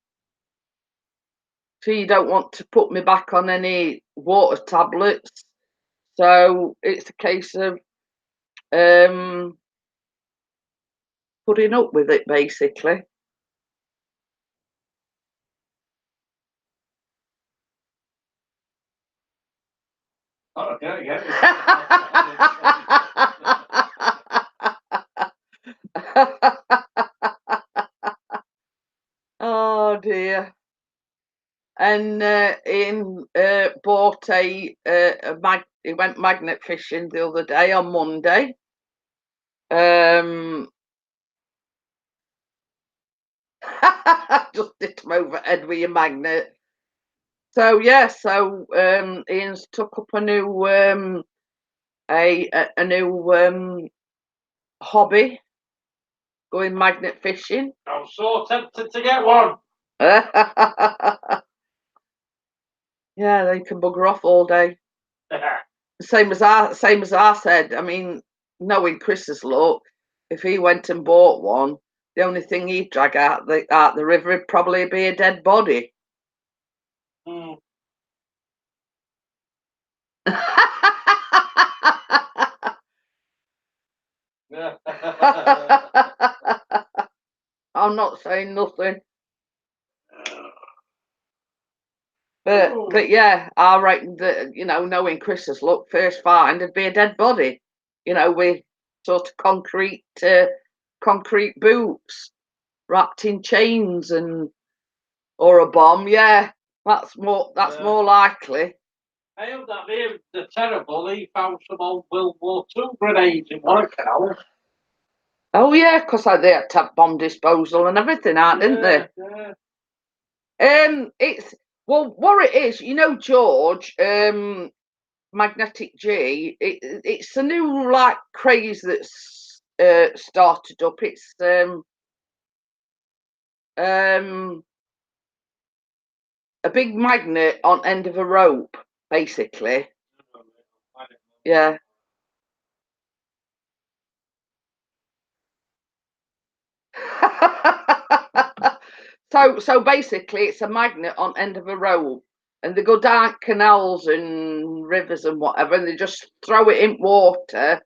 S1: So you don't want to put me back on any water tablets. So it's a case of um, putting up with it, basically. Oh dear. And Ian bought he went magnet fishing the other day on Monday. Just hit him over the head with your magnet. So yeah, so Ian's took up a new a new hobby, going magnet fishing.
S2: I'm so tempted to get one.
S1: Yeah, they can bugger off all day. Same as I said. I mean, knowing Chris's luck, if he went and bought one, the only thing he'd drag out the river would probably be a dead body.
S2: Mm.
S1: I'm not saying nothing. But yeah, I reckon that, you know, knowing Chris's luck, first find would be a dead body, you know, with sort of concrete boots wrapped in chains and or a bomb. Yeah, that's more likely.
S2: I heard that the terrible. He found some old World War II grenades in one canal.
S1: Oh yeah, because they had to have bomb disposal and everything out, didn't they?
S2: Yeah.
S1: It's well, what it is, you know, George, Magnetic G. It's a new like craze that's started up. It's a big magnet on end of a rope, basically. Yeah. So basically, it's a magnet on end of a rope, and they go down canals and rivers and whatever, and they just throw it in water,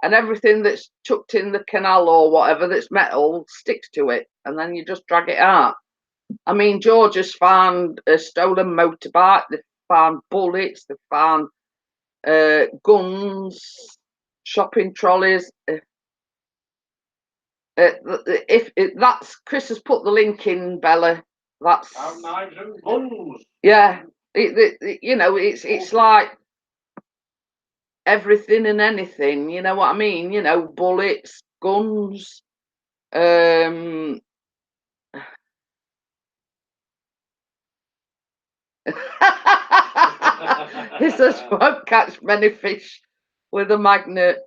S1: and everything that's chucked in the canal or whatever that's metal sticks to it, and then you just drag it out. I mean, George has found a stolen motorbike. They've found bullets. They've found guns, shopping trolleys. If that's Chris has put the link in, Bella. That's
S2: knives and guns.
S1: Yeah. It's like everything and anything. You know what I mean? Bullets, guns. He says won't catch many fish with a magnet.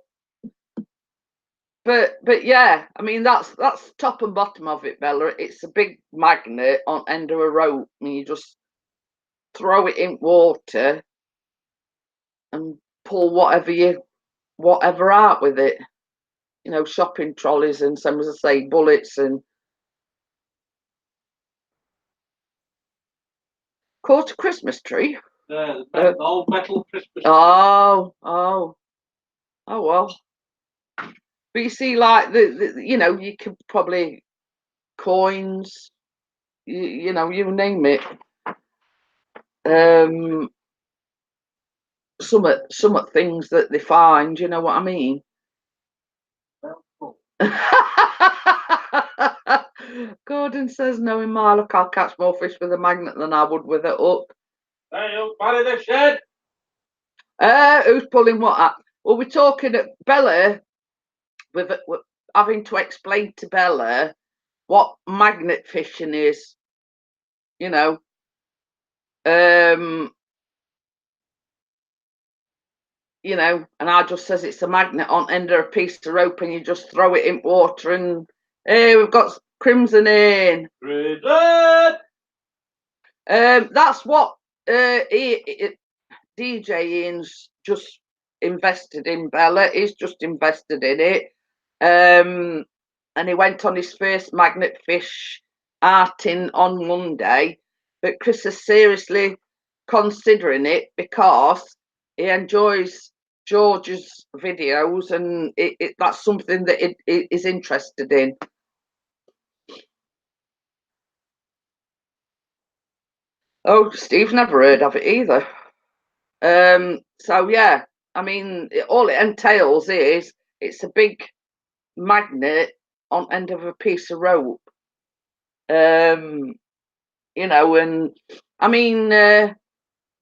S1: But yeah, I mean that's top and bottom of it, Bella. It's a big magnet on end of a rope, and you just throw it in water and pull whatever out with it. Shopping trolleys and some, as I say, bullets and quarter Christmas tree.
S2: The old metal Christmas tree.
S1: Oh well. But you see, like you could probably coins, you name it. Some things that they find, you know what I mean. Gordon says, knowing my luck, I'll catch more fish with a magnet than I would with a hook.
S2: Hey, you by the shed.
S1: Who's pulling what up? Well, we're talking at Bella. With having to explain to Bella what magnet fishing is. And I just says it's a magnet on end of a piece of rope, and you just throw it in water, and hey, we've got Crimson in.
S2: Crimson!
S1: That's what DJ Ian's just invested in, Bella. He's just invested in it. And he went on his first magnet fish outing on Monday. But Chris is seriously considering it because he enjoys George's videos, and that's something that it is interested in. Oh, Steve's never heard of it either. So yeah, I mean, all it entails is it's a big magnet on end of a piece of rope. And I mean,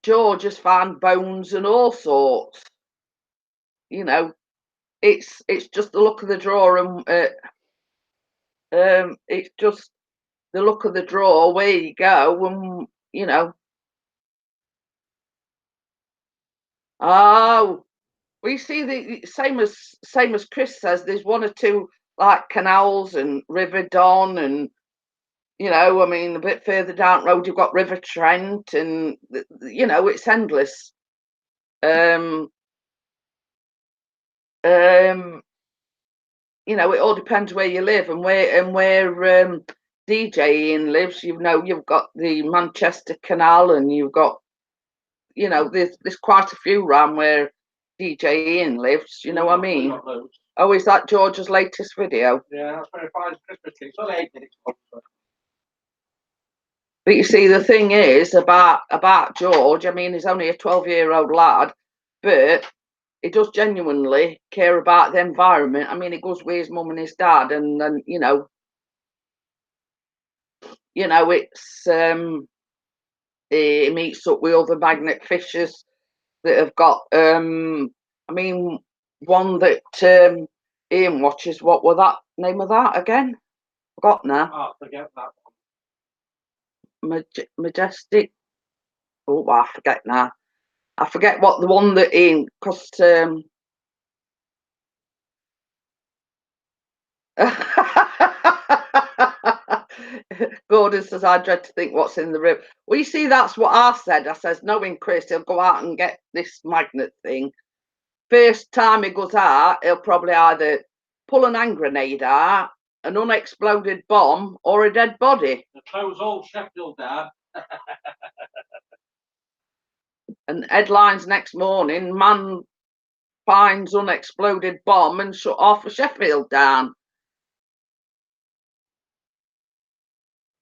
S1: George has found bones and all sorts. It's just the look of the drawer, and it's just the look of the drawer where you go, and oh, we see the same as Chris says. There's one or two like canals and River Don, and I mean, a bit further down the road you've got River Trent, and it's endless. It all depends where you live and where DJ Ian lives. You've got the Manchester Canal, and you've got there's quite a few around where DJ Ian lives. You know what I mean? Oh, is that George's latest video?
S2: Yeah, that's where he finds Christmas tree. It's only 8 minutes long.
S1: But you see, the thing is about George. I mean, he's only a 12-year-old lad, but he does genuinely care about the environment. I mean, he goes with his mum and his dad, and then it's he meets up with other magnet fishers that have got. I mean, one that Ian watches. What was that name of that again? Forgot now.
S2: Oh, forget that
S1: one. Majestic. Oh, I forget now. I forget what the one that Ian, because Gordon says, I dread to think what's in the room. Well, you see, that's what I said. I says, knowing Chris, he'll go out and get this magnet thing. First time he goes out, he'll probably either pull an hand grenade out, an unexploded bomb, or a dead body.
S2: The close old Sheffield down.
S1: And headlines next morning, man finds unexploded bomb and shut off a Sheffield down.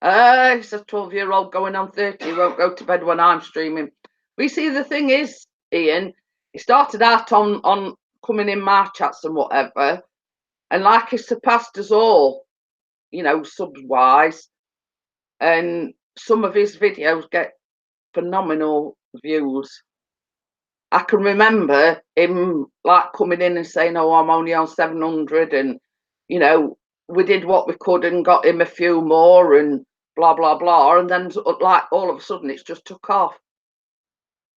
S1: It's a 12-year-old going on 30. He won't go to bed when I'm streaming. We see, the thing is, Ian, He started out on coming in my chats and whatever, and like he surpassed us all, subs wise. And some of his videos get phenomenal views. I can remember him like coming in and saying, "Oh, I'm only on 700," and we did what we could and got him a few more and blah blah blah. And then like all of a sudden, it's just took off.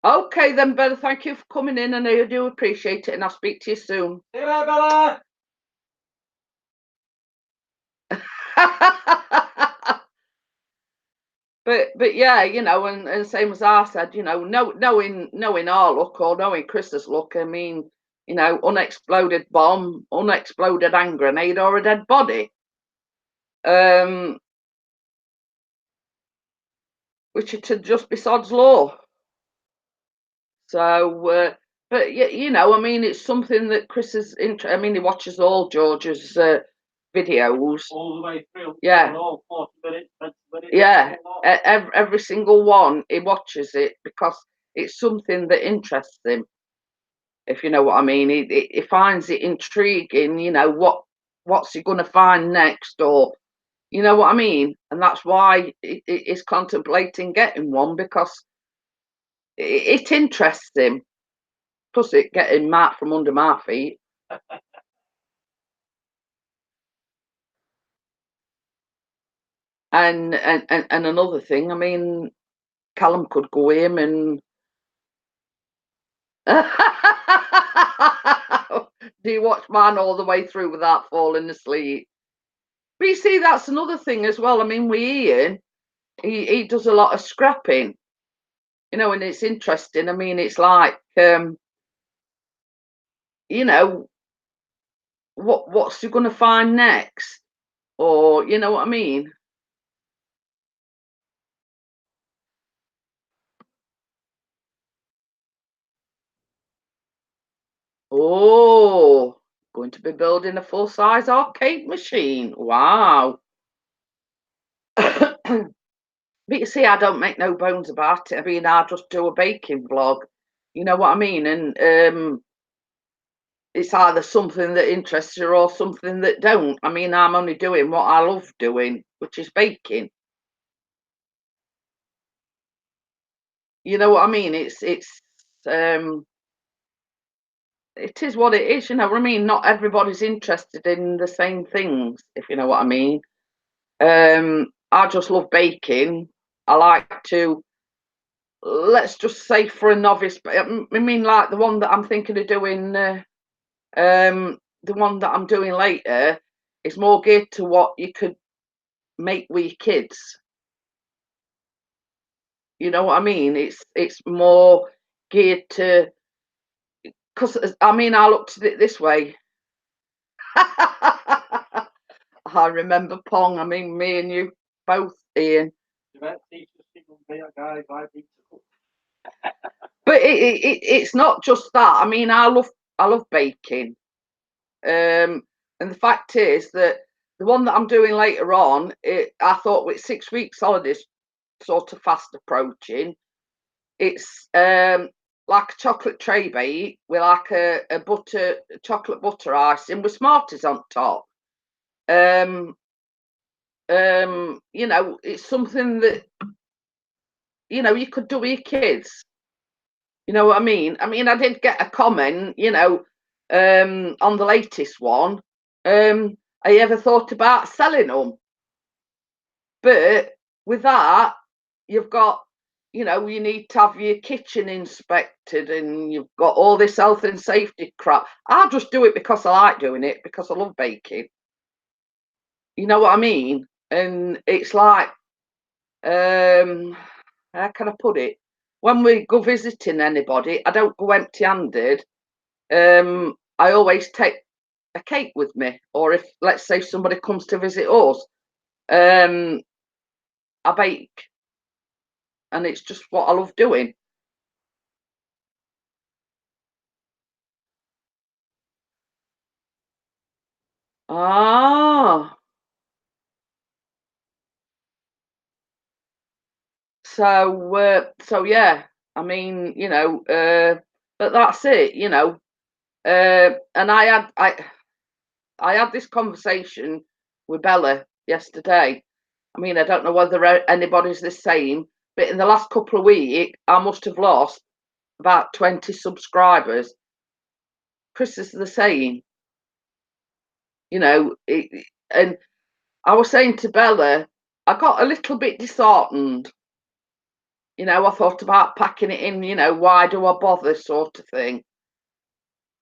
S1: Okay, then, Bella. Thank you for coming in, and I do appreciate it. And I'll speak to you soon.
S2: See you later, Bella.
S1: But yeah, and same as I said, knowing our luck or knowing Chris's luck, I mean, unexploded bomb, unexploded hand grenade, or a dead body. Which it'd just be sod's law. So, but I mean, it's something that Chris is I mean, he watches all George's videos.
S2: All the way through.
S1: Yeah.
S2: All 40 minutes, 20 minutes.
S1: Yeah. Every single one, he watches it because it's something that interests him. If you know what I mean, he finds it intriguing. What's he going to find next, or you know what I mean, and that's why he's contemplating getting one because it interests him. Plus, it getting marked from under my feet. And another thing, I mean, Callum could go him and do you watch mine all the way through without falling asleep? But you see, that's another thing as well. I mean, with Ian, he does a lot of scrapping, and it's interesting. I mean, it's like, what's he going to find next? Or, you know what I mean? Oh, going to be building a full-size arcade machine. Wow. But you see, I don't make no bones about it. I mean, I just do a baking vlog. You know what I mean? And it's either something that interests you or something that don't. I mean, I'm only doing what I love doing, which is baking. You know what I mean? Um it is what it is, you know what I mean? Not everybody's interested in the same things, if you know what I mean. I just love baking. I like to, let's just say for a novice, I mean, like the one that I'm thinking of doing, the one that I'm doing later is more geared to what you could make with your kids. You know what I mean? It's more geared to, because I mean, I looked at it this way. I remember Pong. I mean, me and you both, Ian. But it's not just that. I mean, I love baking. And the fact is that the one that I'm doing later on, I thought with 6 weeks holidays sort of fast approaching, it's like a chocolate tray bake with like a chocolate butter icing with Smarties on top. It's something that you could do with your kids. You know what I mean? I mean, I did get a comment, on the latest one. I ever thought about selling them? But with that, you've got, you need to have your kitchen inspected and you've got all this health and safety crap. I just do it because I like doing it, because I love baking. You know what I mean? And it's like, how can I put it? When we go visiting anybody, I don't go empty-handed. I always take a cake with me, or if let's say somebody comes to visit us, I bake, and it's just what I love doing. Ah, so yeah, I mean, But that's it, you know. And I had this conversation with Bella yesterday. I mean, I don't know whether anybody's the same, but in the last couple of weeks, I must have lost about 20 subscribers. Chris is the same, you know. And I was saying to Bella, I got a little bit disheartened. You know, I thought about packing it in, you know, why do I bother sort of thing.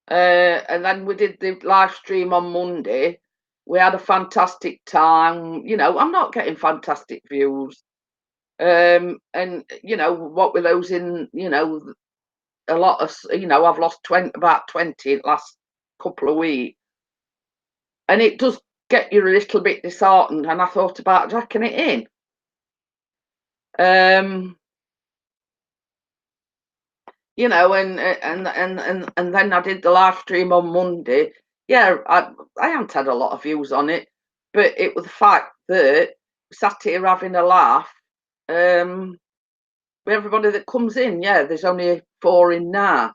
S1: And then we did the live stream on Monday. We had a fantastic time. You know, I'm not getting fantastic views. And you know, what we're losing, you know, a lot of, you know, I've lost about 20 in the last couple of weeks. And it does get you a little bit disheartened. And I thought about jacking it in. You know, and then I did the live stream on Monday. Yeah, I haven't had a lot of views on it, but it was the fact that we sat here having a laugh. With everybody that comes in, yeah, there's only 4 in now.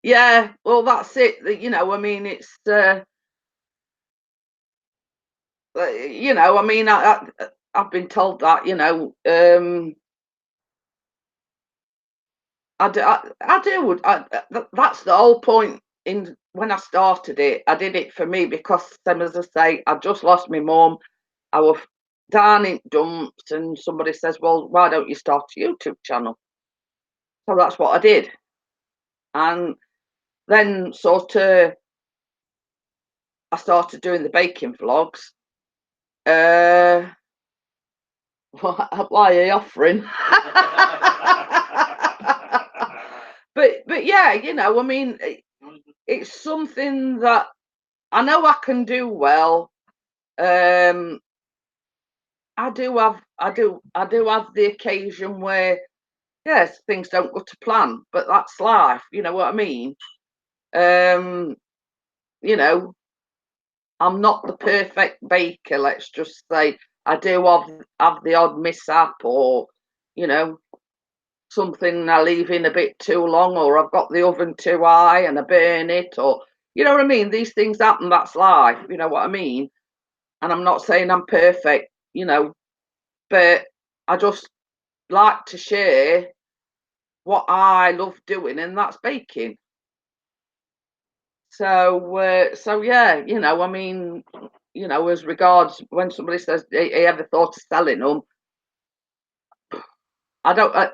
S1: Yeah, well, that's it. You know, I mean, it's you know, I mean, I've been told that, you know, I do. That's the whole point. In when I started it, I did it for me because, same as I say, I just lost my mum. I was down in dumps, and somebody says, "Well, why don't you start a YouTube channel?" So that's what I did, and then sort of I started doing the baking vlogs. Uh, why are you offering? But yeah, you know, I mean, it's something that I know I can do well. Um, I do have the occasion where, yes, things don't go to plan, but that's life. You know what I mean? Um, you know, I'm not the perfect baker. Let's just say I do have the odd mishap, or you know, something I leave in a bit too long, or I've got the oven too high and I burn it, or you know what I mean. These things happen. That's life. You know what I mean? And I'm not saying I'm perfect. You know, but I just like to share what I love doing, and that's baking. So yeah, you know, I mean, you know, as regards when somebody says they ever thought of selling them, I don't.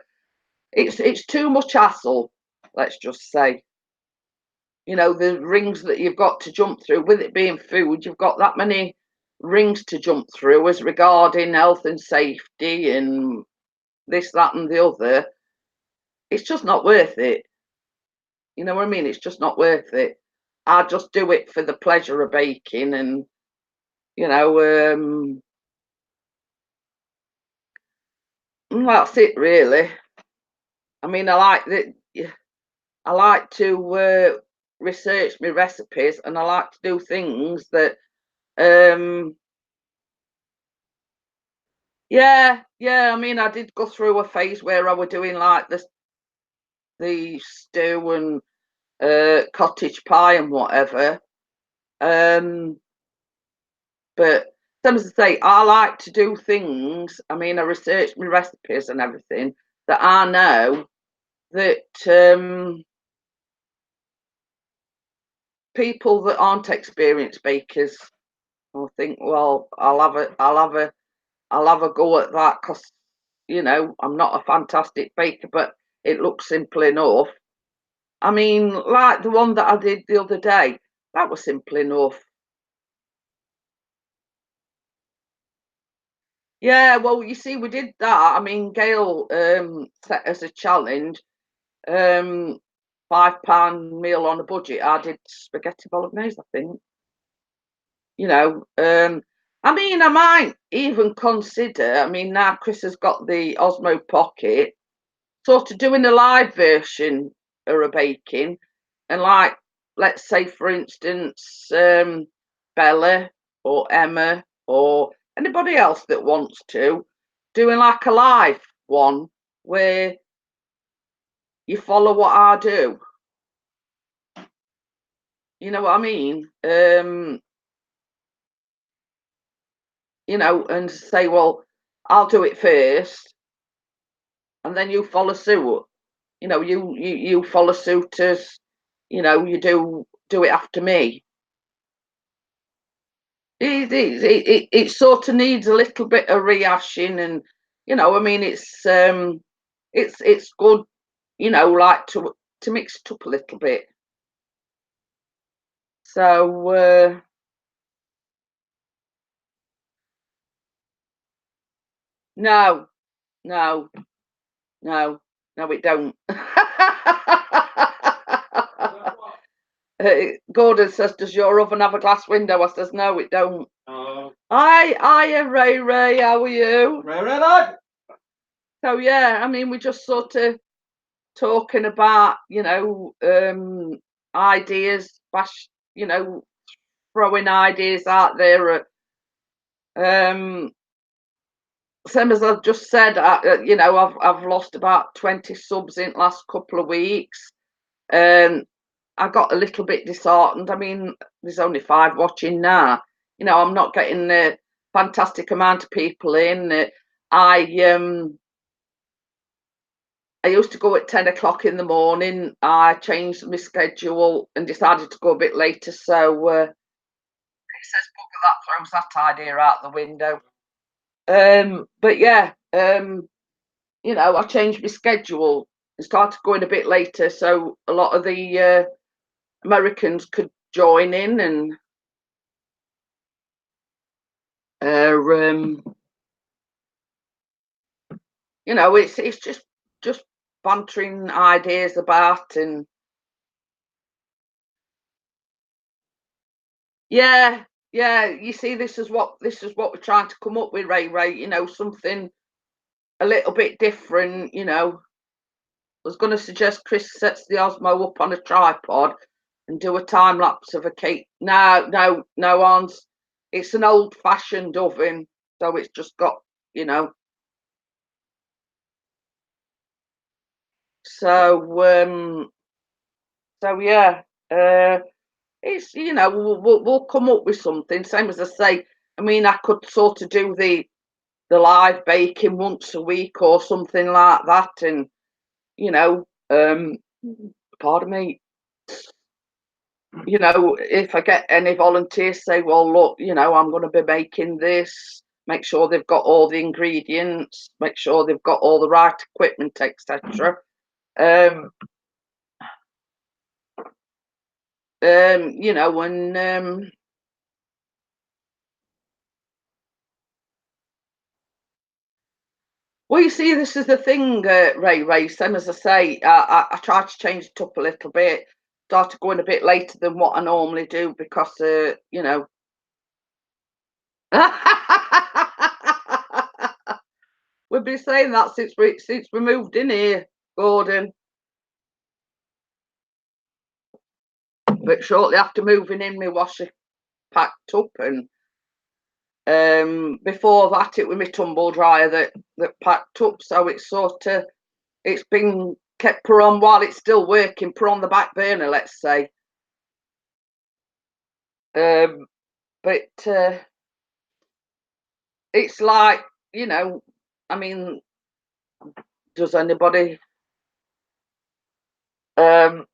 S1: It's too much hassle. Let's just say, you know, the rings that you've got to jump through. With it being food, you've got that many rings to jump through as regarding health and safety and this, that, and the other. It's just not worth it. You know what I mean? It's just not worth it. I just do it for the pleasure of baking, and you know, that's it really. I mean, I like to research my recipes, and I like to do things that, um, yeah. I mean, I did go through a phase where I was doing like the stew and cottage pie and whatever. Um, but as I say, I like to do things. I mean, I research my recipes and everything that I know that people that aren't experienced bakers will think, well, I'll have a go at that because you know I'm not a fantastic baker, but it looks simple enough. I mean, like the one that I did the other day, that was simple enough. Yeah, well, you see, we did that. I mean, Gail set us a challenge. Um, £5 meal on a budget. I did spaghetti bolognese, I think. You know, I mean, I might even consider. I mean, now Chris has got the Osmo Pocket, sort of doing a live version of a baking, and like, let's say, for instance, Bella or Emma or anybody else that wants to doing like a live one where you follow what I do. You know what I mean? You know, and say, well, I'll do it first, and then you follow suit. You know, you follow suit as, you know, you do it after me. It sort of needs a little bit of rehashing, and you know, I mean, it's good, you know, like to mix it up a little bit. So no, no, no, no, it don't. Gordon says, "Does your oven have a glass window?" I says, "No, it don't." Hi, Ray. How are you?
S2: Ray.
S1: So yeah, I mean, we just sort of talking about, you know, ideas, you know, throwing ideas out there. Same as I've just said, you know, I've lost about 20 subs in the last couple of weeks. I got a little bit disheartened. I mean, there's only 5 watching now. You know, I'm not getting a fantastic amount of people in. I used to go at 10 o'clock in the morning. I changed my schedule and decided to go a bit later. So it says bugger that, throws that idea out the window. But yeah, you know, I changed my schedule and started going a bit later, so a lot of the Americans could join in, and you know, it's just bantering ideas about, and yeah, yeah. You see, this is what we're trying to come up with, Ray. You know, something a little bit different. You know, I was going to suggest Chris sets the Osmo up on a tripod and do a time lapse of a cake. No, Hans. It's an old-fashioned oven, so it's just got, you know. So so yeah, it's, you know, we'll come up with something. Same as I say. I mean, I could sort of do the live baking once a week or something like that, and you know, pardon me, you know, if I get any volunteers, say, well, look, you know, I'm going to be making this, make sure they've got all the ingredients, make sure they've got all the right equipment, etc. You know, and well, you see, this is the thing, Ray. Same as I say, I tried to change it up a little bit, started going a bit later than what I normally do because, you know. We've been saying that since we moved in here, Gordon. But shortly after moving in, my washer packed up, and before that, it was my tumble dryer that packed up. So it's been kept put on while it's still working, put on the back burner, let's say. But it's like, you know, I mean, does anybody um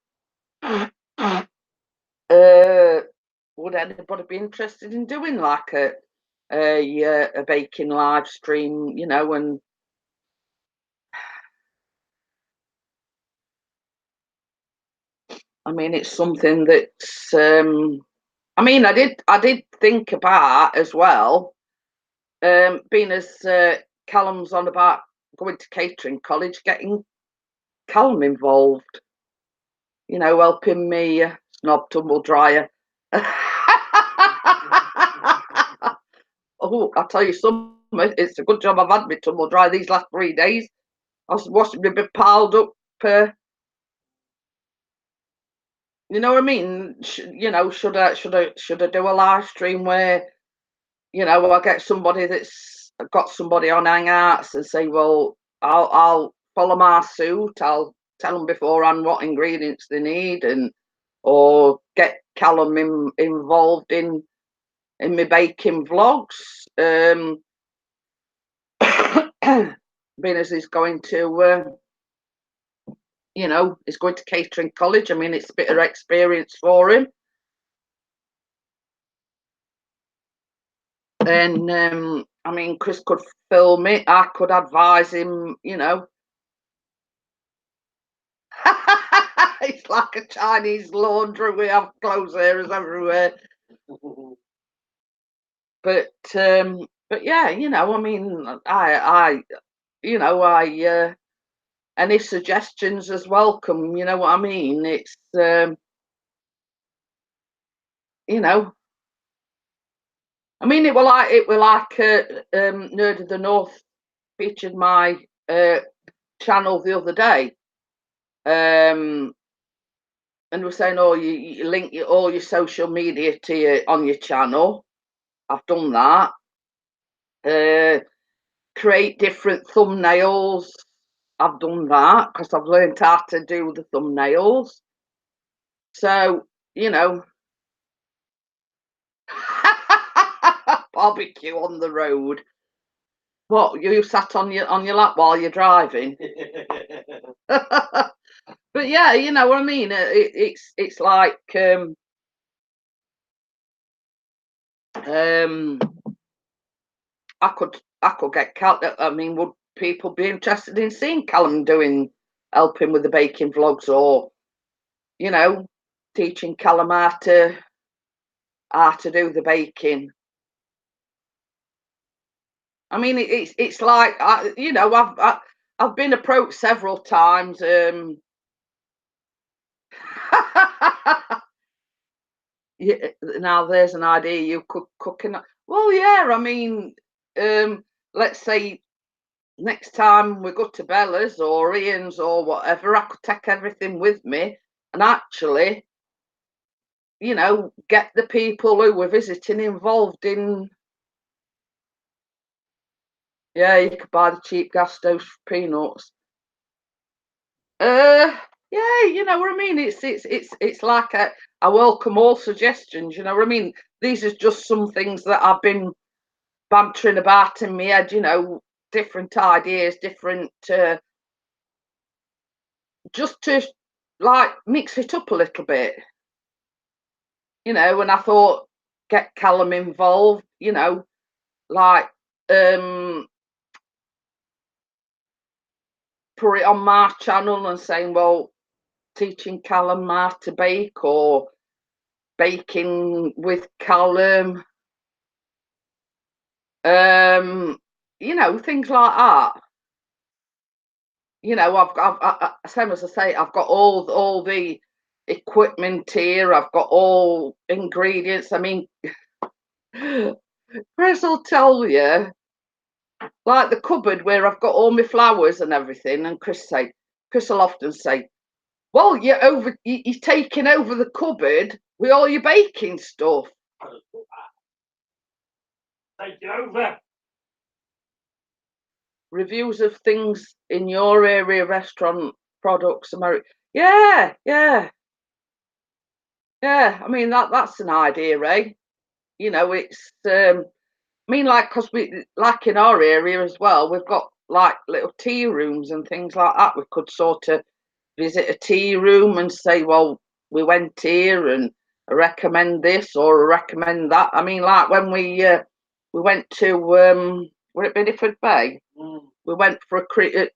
S1: would anybody be interested in doing like a baking live stream, you know? And I mean, it's something that's I mean, I did think about as well, being as Callum's on about going to catering college, getting Callum involved, you know, helping me snob tumble dryer. Oh, I'll tell you something, it's a good job I've had my tumble dryer these last 3 days. I was washing my bit piled up. You know what I mean? You know, should I do a live stream where, you know, I get somebody that's got somebody on Hangouts and say, well, I'll follow my suit. I'll tell them beforehand what ingredients they need, and or get Callum involved in my baking vlogs. Being as he's going to, he's going to catering college. I mean, it's a bit of experience for him. And I mean, Chris could film it. I could advise him, It's like a Chinese laundry. We have clothes areas everywhere. But yeah, I mean, any suggestions is welcome. You know what I mean? It's I mean, it were like Nerd of the North featured my channel the other day, and we're saying, oh, you link all your social media to on your channel. I've done that. Create different thumbnails. I've done that because I've learned how to do the thumbnails. So, barbecue on the road. What, you sat on your lap while you're driving? But yeah, you know what I mean. It's like I could get Callum. I mean, would people be interested in seeing Callum helping with the baking vlogs, or teaching Callum how to do the baking? I mean, it's like I've been approached several times. Yeah, now there's an idea you could cooking. Well, yeah, I mean, let's say next time we go to Bella's or Ian's or whatever, I could take everything with me and actually, get the people who were visiting involved in. Yeah, you could buy the cheap gas stoves for peanuts. Yeah, you know what I mean. It's like I welcome all suggestions. You know what I mean. These are just some things that I've been bantering about in my head. Different ideas, different, just to like mix it up a little bit. And I thought get Callum involved. Like put it on my channel and saying, well, teaching Callum how to bake, or baking with Callum, things like that. Same as I say, I've got all the equipment here. I've got all ingredients. I mean, Chris will tell you, like the cupboard where I've got all my flowers and everything. And Chris will often say, well, you're taking over the cupboard with all your baking stuff.
S2: Take it over.
S1: Reviews of things in your area, restaurant products, America. Yeah. I mean, that's an idea, eh? It's I mean, like, because we, like, in our area as well, we've got like little tea rooms and things like that. We could sort of visit a tea room and say, well, we went here and I recommend this or I recommend that. I mean, like when we went to were it Bideford Bay? We went for a cream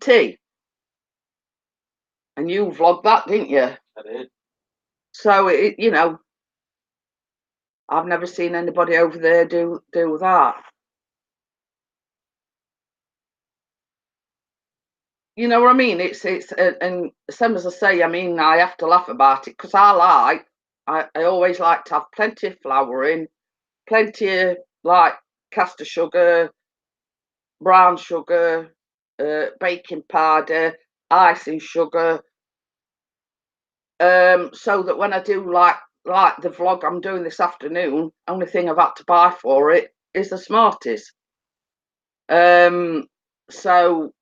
S1: tea, and you vlogged that, didn't you?
S2: I did.
S1: So I've never seen anybody over there do that. You know what I mean? It's and same as I say. I mean, I have to laugh about it because I always like to have plenty of flour in, plenty of like caster sugar, brown sugar, baking powder, icing sugar, so that when I do like the vlog I'm doing this afternoon, only thing I've had to buy for it is the Smarties. So,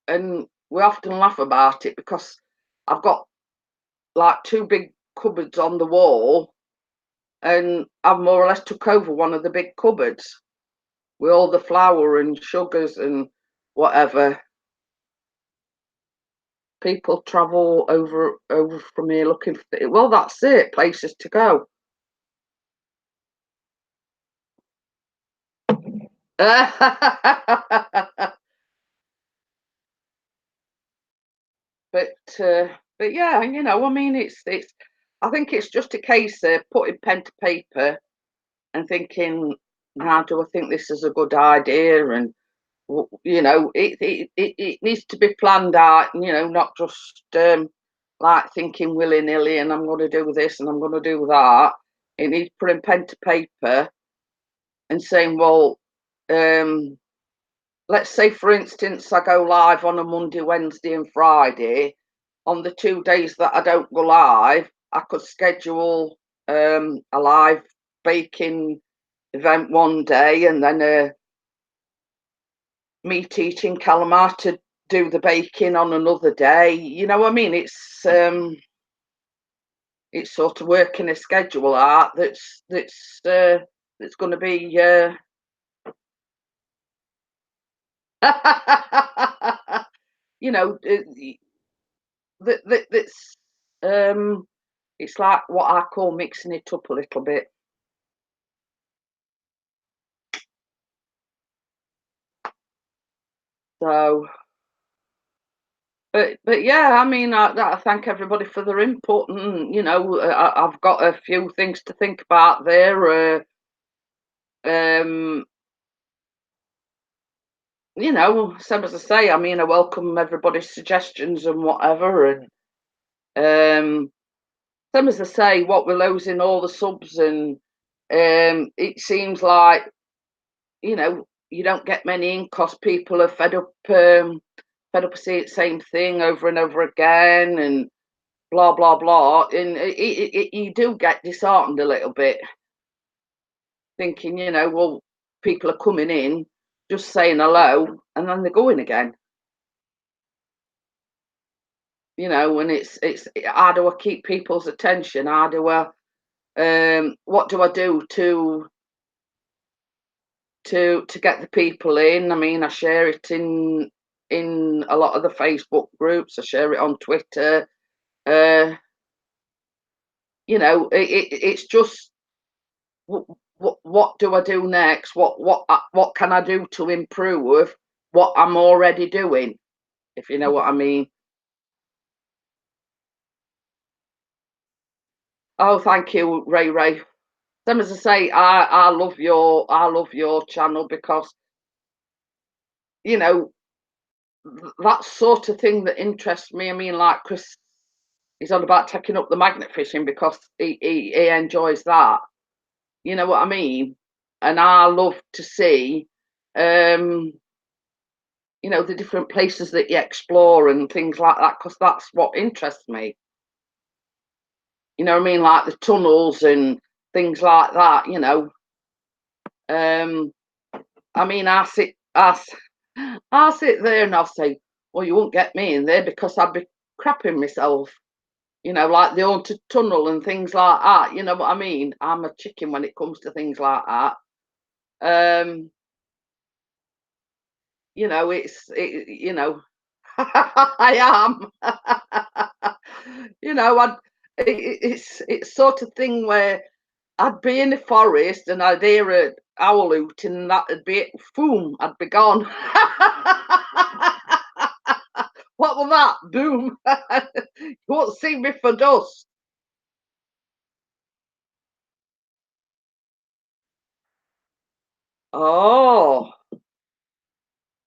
S1: and we often laugh about it because I've got like two big cupboards on the wall, and I've more or less took over one of the big cupboards with all the flour and sugars and whatever. People travel over from here looking for it. Well, that's it, places to go. but but yeah, you know, I mean, it's. I think it's just a case of putting pen to paper and thinking, how do I think this is a good idea? And you know, it needs to be planned out. You know, not just like thinking willy nilly, and I'm going to do this and I'm going to do that. It needs putting pen to paper and saying, well, um, let's say, for instance, I go live on a Monday, Wednesday, and Friday. On the 2 days that I don't go live, I could schedule a live baking event one day, and then me teaching Callum how to do the baking on another day. You know what I mean? It's sort of working a schedule out that's going to be. You know, that's it's like what I call mixing it up a little bit. So, but yeah, I mean, I thank everybody for their input, and you know, I've got a few things to think about there. You know, same as I say, I mean, I welcome everybody's suggestions and whatever, and same as I say, what we're losing all the subs, and it seems like, you know, you don't get many in because people are fed up seeing the same thing over and over again, and blah blah blah, and you do get disheartened a little bit, thinking, you know, well, people are coming in, just saying hello, and then they're going again. You know, and it's how do I keep people's attention? How do I what do I do to get the people in? I mean, I share it in a lot of the Facebook groups. I share it on Twitter. Uh, you know, it's just what do I do next? What can I do to improve what I'm already doing? If you know what I mean. Oh, thank you, Ray Ray. Same as I say, I love your channel because, you know, that sort of thing that interests me. I mean, like Chris, he's on about taking up the magnet fishing because he enjoys that. You know what I mean? And I love to see, um, you know, the different places that you explore and things like that, because that's what interests me. You know what I mean? Like the tunnels and things like that, you know. Um, I mean, I sit there and I'll say, well, you won't get me in there because I'd be crapping myself. You know, like the haunted tunnel and things like that. You know what I mean? I'm a chicken when it comes to things like that. Um, you know, you know, I am. You know, it's sort of thing where I'd be in the forest and I'd hear a owl hooting, and that'd be it. Boom, I'd be gone. What was that? Boom. You won't see me for dust. Oh,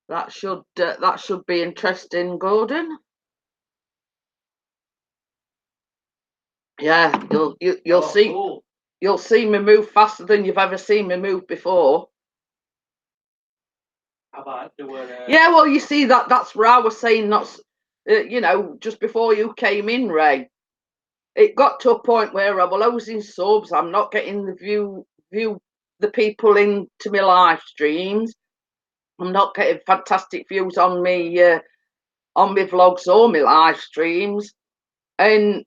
S1: that should be interesting, Gordon. Yeah, you'll see.
S2: Cool.
S1: You'll see me move faster than you've ever seen me move before. Yeah, well, you see that's where I was saying, not you know, just before you came in, Ray. It got to a point where I was losing subs. I'm not getting the view the people into my live streams. I'm not getting fantastic views on me vlogs or my live streams. And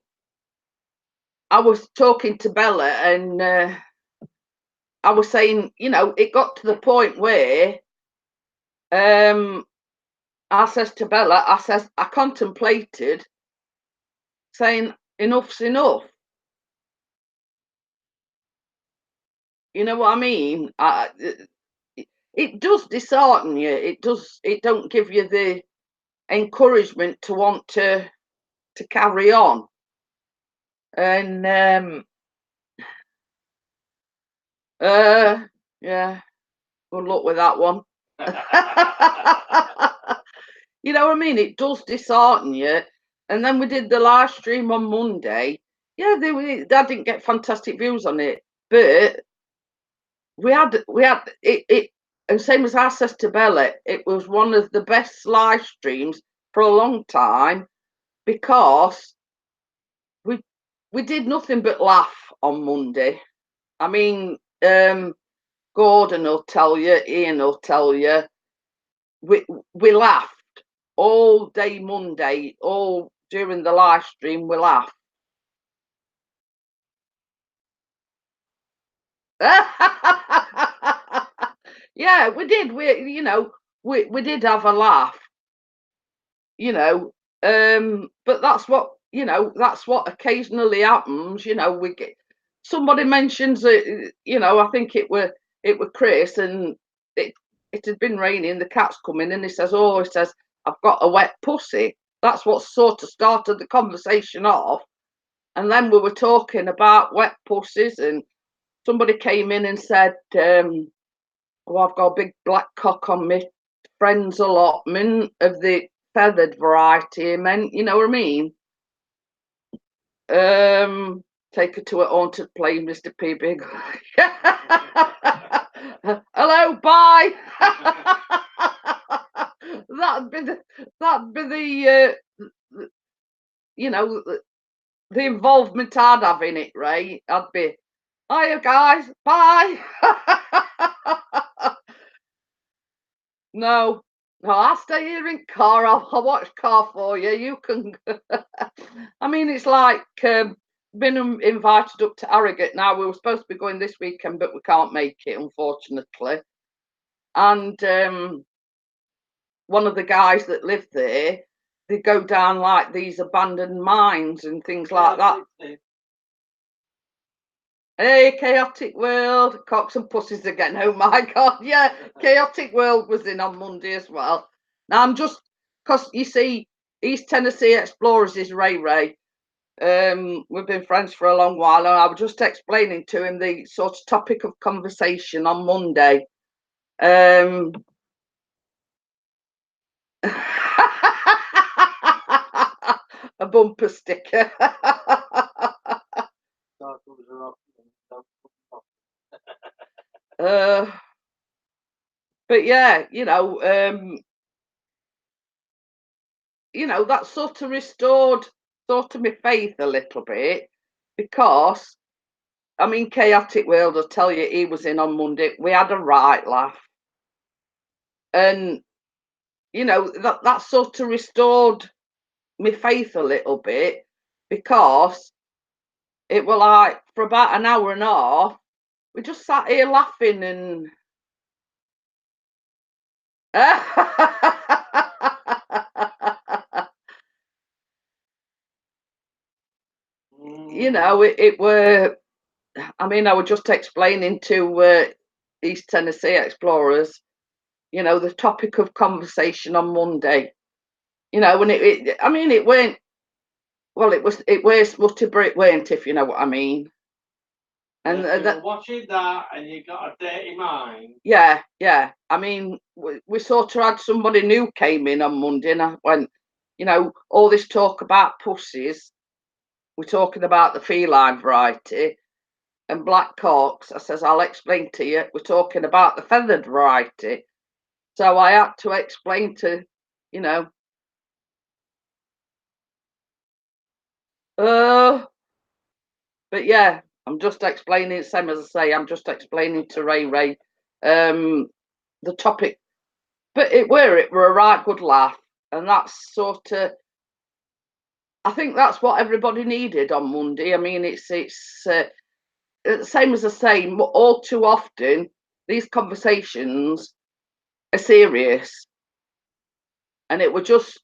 S1: I was talking to Bella, and I was saying, it got to the point where I says to Bella, I contemplated saying enough's enough. You know what I mean? It does dishearten you. It don't give you the encouragement to want to carry on. And yeah, good luck with that one. You know what I mean? It does dishearten you. And then we did the live stream on Monday. Yeah, I didn't get fantastic views on it, but we had it. And same as I said to Bella, it was one of the best live streams for a long time, because we did nothing but laugh on Monday. I mean, Gordon will tell you, Ian will tell you, we laughed all day Monday, all during the live stream. We laughed. Yeah, we did. We did have a laugh. But that's what occasionally happens. We get somebody mentions it. I think it were Chris, and it had been raining. The cat's coming, and he says, I've got a wet pussy. That's what sort of started the conversation off. And then we were talking about wet pussies, and somebody came in and said, I've got a big black cock on my friend's allotment of the feathered variety. Meant, you know what I mean? Take her to a haunted place, Mr. PB. Hello, bye. that'd be the the involvement I'd have in it, Ray. I'd be, hiya guys, bye. No, I'll stay here in car. I'll watch car for you. You can. I mean, it's like been invited up to Harrogate now. We were supposed to be going this weekend, but we can't make it, unfortunately. And one of the guys that live there, they go down like these abandoned mines and things like that. Hey, Chaotic World, cocks and pussies again. Oh my God, yeah, Chaotic World was in on Monday as well. Now I'm just, because you see, East Tennessee Explorers is Ray Ray. We've been friends for a long while, and I was just explaining to him the sort of topic of conversation on Monday. A bumper sticker. But yeah, that sort of restored sort of my faith a little bit, because I mean, Chaotic World will tell you he was in on Monday. We had a right laugh, and that sort of restored my faith a little bit, because it was like for about an hour and a half we just sat here laughing and it were, I mean, I was just explaining to East Tennessee Explorers, the topic of conversation on Monday, and I mean, it weren't, well, it was smutty, but it weren't, if you know what I mean.
S2: And you were watching that, and you got a dirty mind.
S1: Yeah. I mean, we sort of had somebody new came in on Monday, and I went, all this talk about pussies, we're talking about the feline variety, and black cocks. I says, I'll explain to you. We're talking about the feathered variety. So I had to explain to, but yeah, I'm just explaining, same as I say, I'm just explaining to Ray, the topic But it were a right good laugh, and that's sort of. I think that's what everybody needed on Monday. I mean, it's same as I say. All too often, these conversations are serious, and it were just.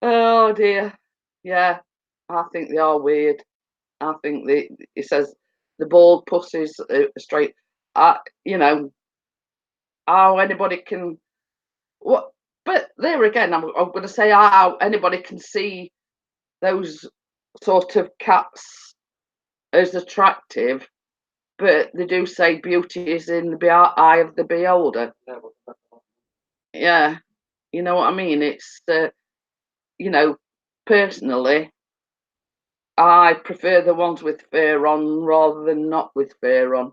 S1: Oh dear, yeah. I think they are weird. I think it says the bald pussies straight. You know how anybody can what, but there again, I'm going to say how anybody can see those sort of cats as attractive, but they do say beauty is in the eye of the beholder. Yeah, you know what I mean. It's you know, personally, I prefer the ones with fur on rather than not with fur on.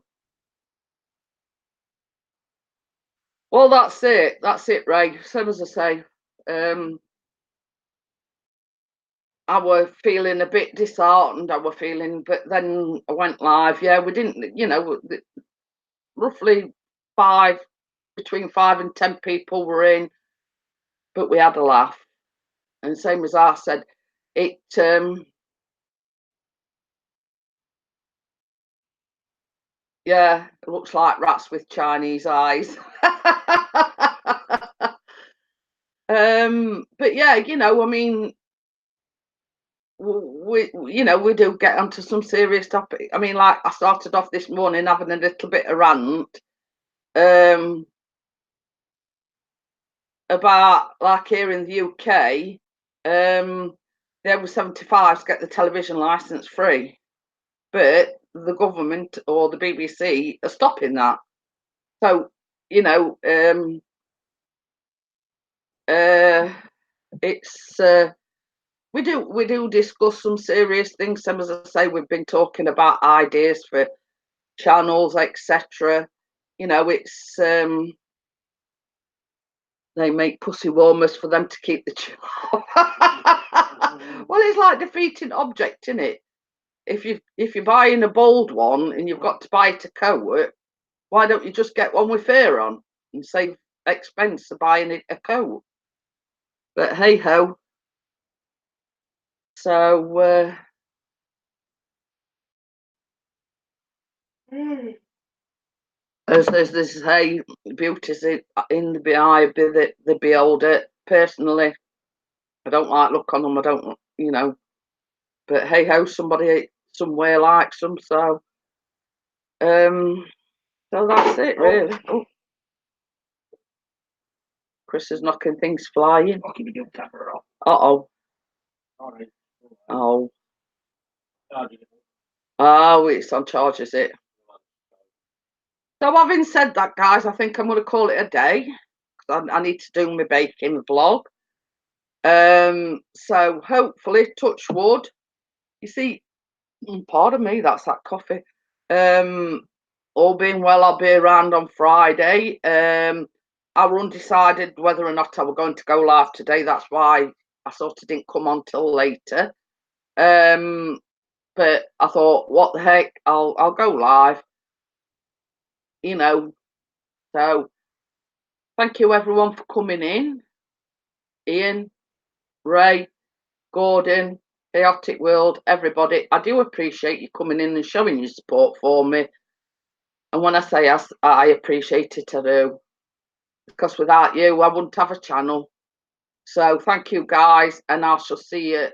S1: Well, that's it. That's it, Ray. Same as I say. I were feeling a bit disheartened. I were feeling, but then I went live. Yeah, we didn't, roughly five, between 5 and 10 people were in, but we had a laugh. And same as I said, it, yeah, it looks like rats with Chinese eyes. But yeah, I mean, we do get onto some serious topic. I mean, like I started off this morning having a little bit of rant about like here in the UK, the over 75s get the television license free, but the government or the BBC are stopping that. So you know, it's we do discuss some serious things. Some, as I say, we've been talking about ideas for channels, etc. It's they make pussy warmers for them to keep the chill. Well, it's like defeating object, isn't it? If you're buying a bold one and you've got to buy it a coat, why don't you just get one with fur on and save expense of buying it a coat? But hey ho. So as this hey, beauty's in the eye of the beholder. Personally, I don't like look on them. I don't. But hey ho, somebody somewhere likes them. Um, so that's it, really. Oh, Chris is knocking things flying. Uh-oh. Oh. Oh, it's on charge, is it? So having said that, guys, I think I'm going to call it a day. I need to do my baking vlog. So hopefully, touch wood. You see, pardon me, that's that coffee. All being well, I'll be around on Friday. I were undecided whether or not I were going to go live today. That's why I sort of didn't come on till later. But I thought, what the heck, I'll go live. So thank you everyone for coming in. Ian, Ray, Gordon, Chaotic World, everybody. I do appreciate you coming in and showing your support for me. And when I say I appreciate it, I do. Because without you, I wouldn't have a channel. So thank you, guys. And I shall see you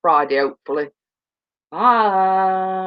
S1: Friday, hopefully. Bye.